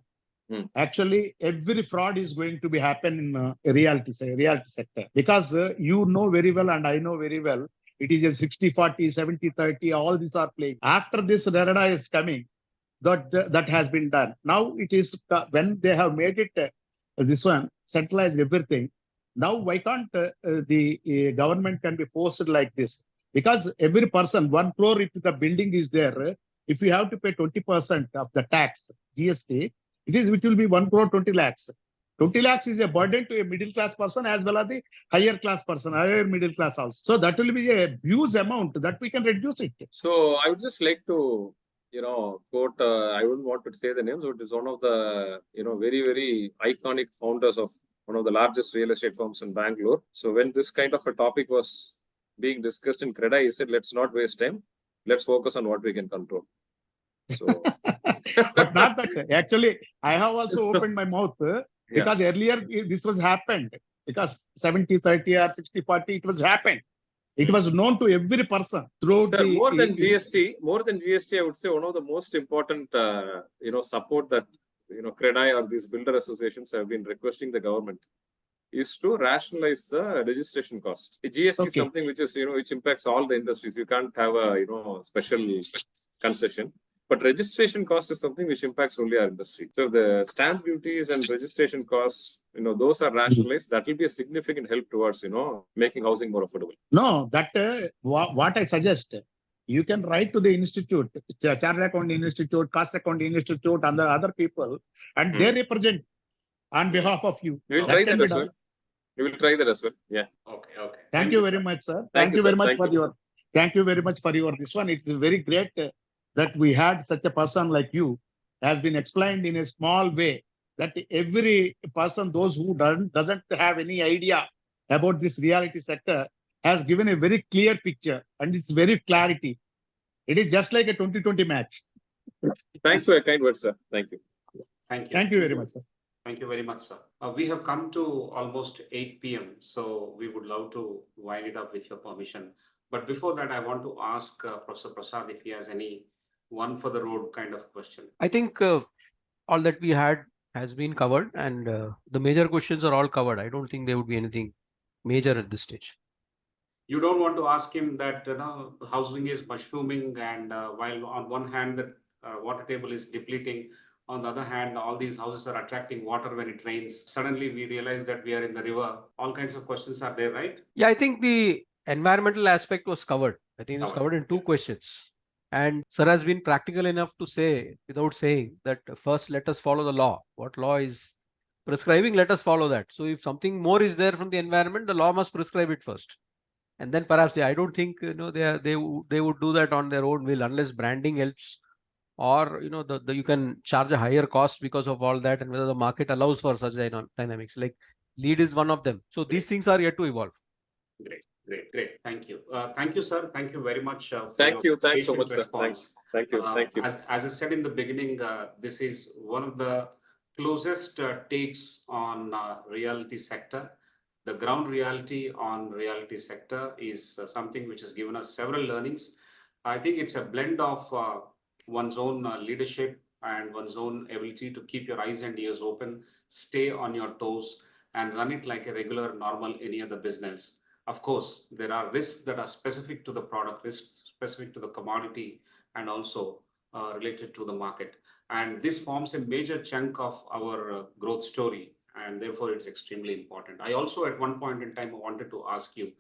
actually every fraud is going to be happen in realty sector, because you know very well and I know very well, it is a 60-40, 70-30, all these are playing. After this RERDA is coming, that has been done. Now it is when they have made it this one, centralized everything. Now why can't the government can be forced like this? Because every person, 1 crore, if the building is there, if you have to pay 20% of the tax, GST, it will be 1 crore 20 lakhs. 20 lakhs is a burden to a middle class person as well as the higher class person, higher middle class house. So that will be a huge amount that we can reduce it. So I would just like to, quote, I wouldn't want to say the names, but it's one of the, very, very iconic founders of one of the largest real estate firms in Bangalore. So when this kind of a topic was being discussed in CREDAI, he said, let's not waste time. Let's focus on what we can control. So, but not that. Actually, I have also opened my mouth because earlier this was happened. Because 70-30 or 60-40, it was happened. It was known to every person throughout Sir, more than GST, I would say one of the most important, support that, CREDAI or these builder associations have been requesting the government is to rationalize the registration cost. The GST is something which is, which impacts all the industries. You can't have a, special concession. But registration cost is something which impacts only our industry. So the stamp duties and registration costs, those are rationalized. That will be a significant help towards, making housing more affordable. No, that what I suggest, you can write to the institute, Chartered Accounting Institute, Cost Accounting Institute, and the other people, and they represent on behalf of you. We will try that as well. We will try that as well. Yeah. Okay. Thank you very much, sir. Thank you very much for your. Thank you very much for your this one. It's very great that we had such a person like you, has been explained in a small way that every person, those who doesn't have any idea about this reality sector, has given a very clear picture and it's very clarity. It is just like a 2020 match. Thanks for your kind words, sir. Thank you. Thank you. Thank you very much, sir. Thank you very much, sir. We have come to almost 8 p.m. So we would love to wind it up with your permission. But before that, I want to ask Professor Prasad if he has any one for the road kind of question. I think all that we had has been covered, and the major questions are all covered. I don't think there would be anything major at this stage. You don't want to ask him that housing is mushrooming, and while on one hand the water table is depleting, on the other hand all these houses are attracting water when it rains. Suddenly we realize that we are in the river. All kinds of questions are there, right? Yeah, I think the environmental aspect was covered. I think it was covered in two questions. And sir has been practical enough to say, without saying, that first let us follow the law. What law is prescribing, let us follow that. So if something more is there from the environment, the law must prescribe it first. And then perhaps I don't think they would do that on their own will, unless branding helps, or you can charge a higher cost because of all that, and whether the market allows for such dynamics. Like lead is one of them. So these things are yet to evolve. Great. Thank you. Thank you, sir. Thank you very much. Thanks so much, sir. Thank you. As I said in the beginning, this is one of the closest takes on reality sector. The ground reality on reality sector is something which has given us several learnings. I think it's a blend of one's own leadership and one's own ability to keep your eyes and ears open, stay on your toes, and run it like a regular, normal, any other business. Of course, there are risks that are specific to the product, risks specific to the commodity, and also related to the market. And this forms a major chunk of our growth story, and therefore it's extremely important. I also, at one point in time, wanted to ask you,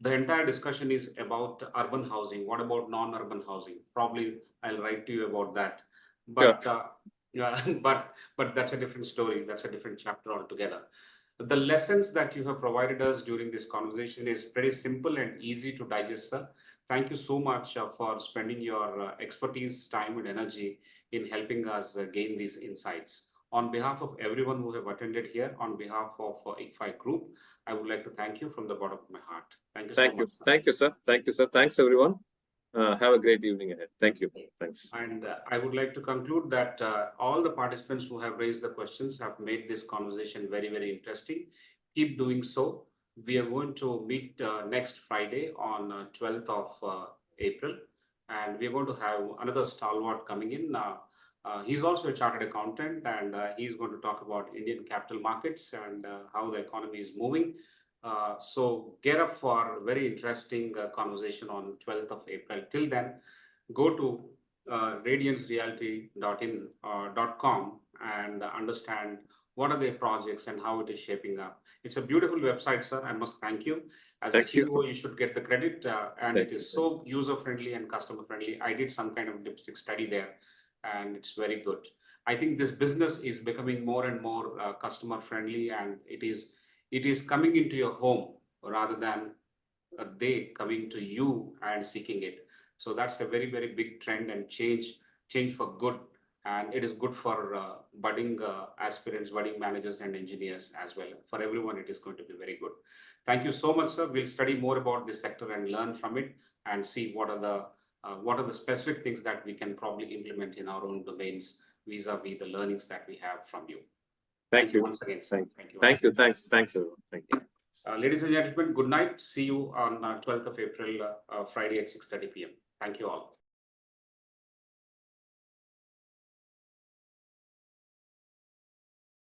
the entire discussion is about urban housing. What about non-urban housing? Probably I'll write to you about that. But but that's a different story. That's a different chapter altogether. The lessons that you have provided us during this conversation is pretty simple and easy to digest, sir. Thank you so much for spending your expertise, time, and energy in helping us gain these insights. On behalf of everyone who have attended here, on behalf of ICFAI Group, I would like to thank you from the bottom of my heart. Thank you so much. Sir. Thank you, sir. Thanks, everyone. Have a great evening ahead. Thank you. Thanks. And I would like to conclude that all the participants who have raised the questions have made this conversation very, very interesting. Keep doing so. We are going to meet next Friday on 12th of April. And we're going to have another stalwart coming in. He's also a chartered accountant, and he's going to talk about Indian capital markets and how the economy is moving. So get up for a very interesting conversation on 12th of April. Till then, go to radiancerealty.com and understand what are their projects and how it is shaping up. It's a beautiful website, sir. I must thank you. As a CEO, you should get the credit, and it is so user-friendly and customer-friendly. I did some kind of dipstick study there, and it's very good. I think this business is becoming more and more customer-friendly, and it is coming into your home rather than they coming to you and seeking it. So that's a very, very big trend and change for good. And it is good for budding aspirants, budding managers and engineers as well. For everyone, it is going to be very good. Thank you so much, sir. We'll study more about this sector and learn from it and see what are the specific things that we can probably implement in our own domains vis-a-vis the learnings that we have from you. Thank you once again, sir. Thank you. Thanks, everyone. Thank you. Ladies and gentlemen, good night. See you on 12th of April, Friday at 6:30 p.m. Thank you all.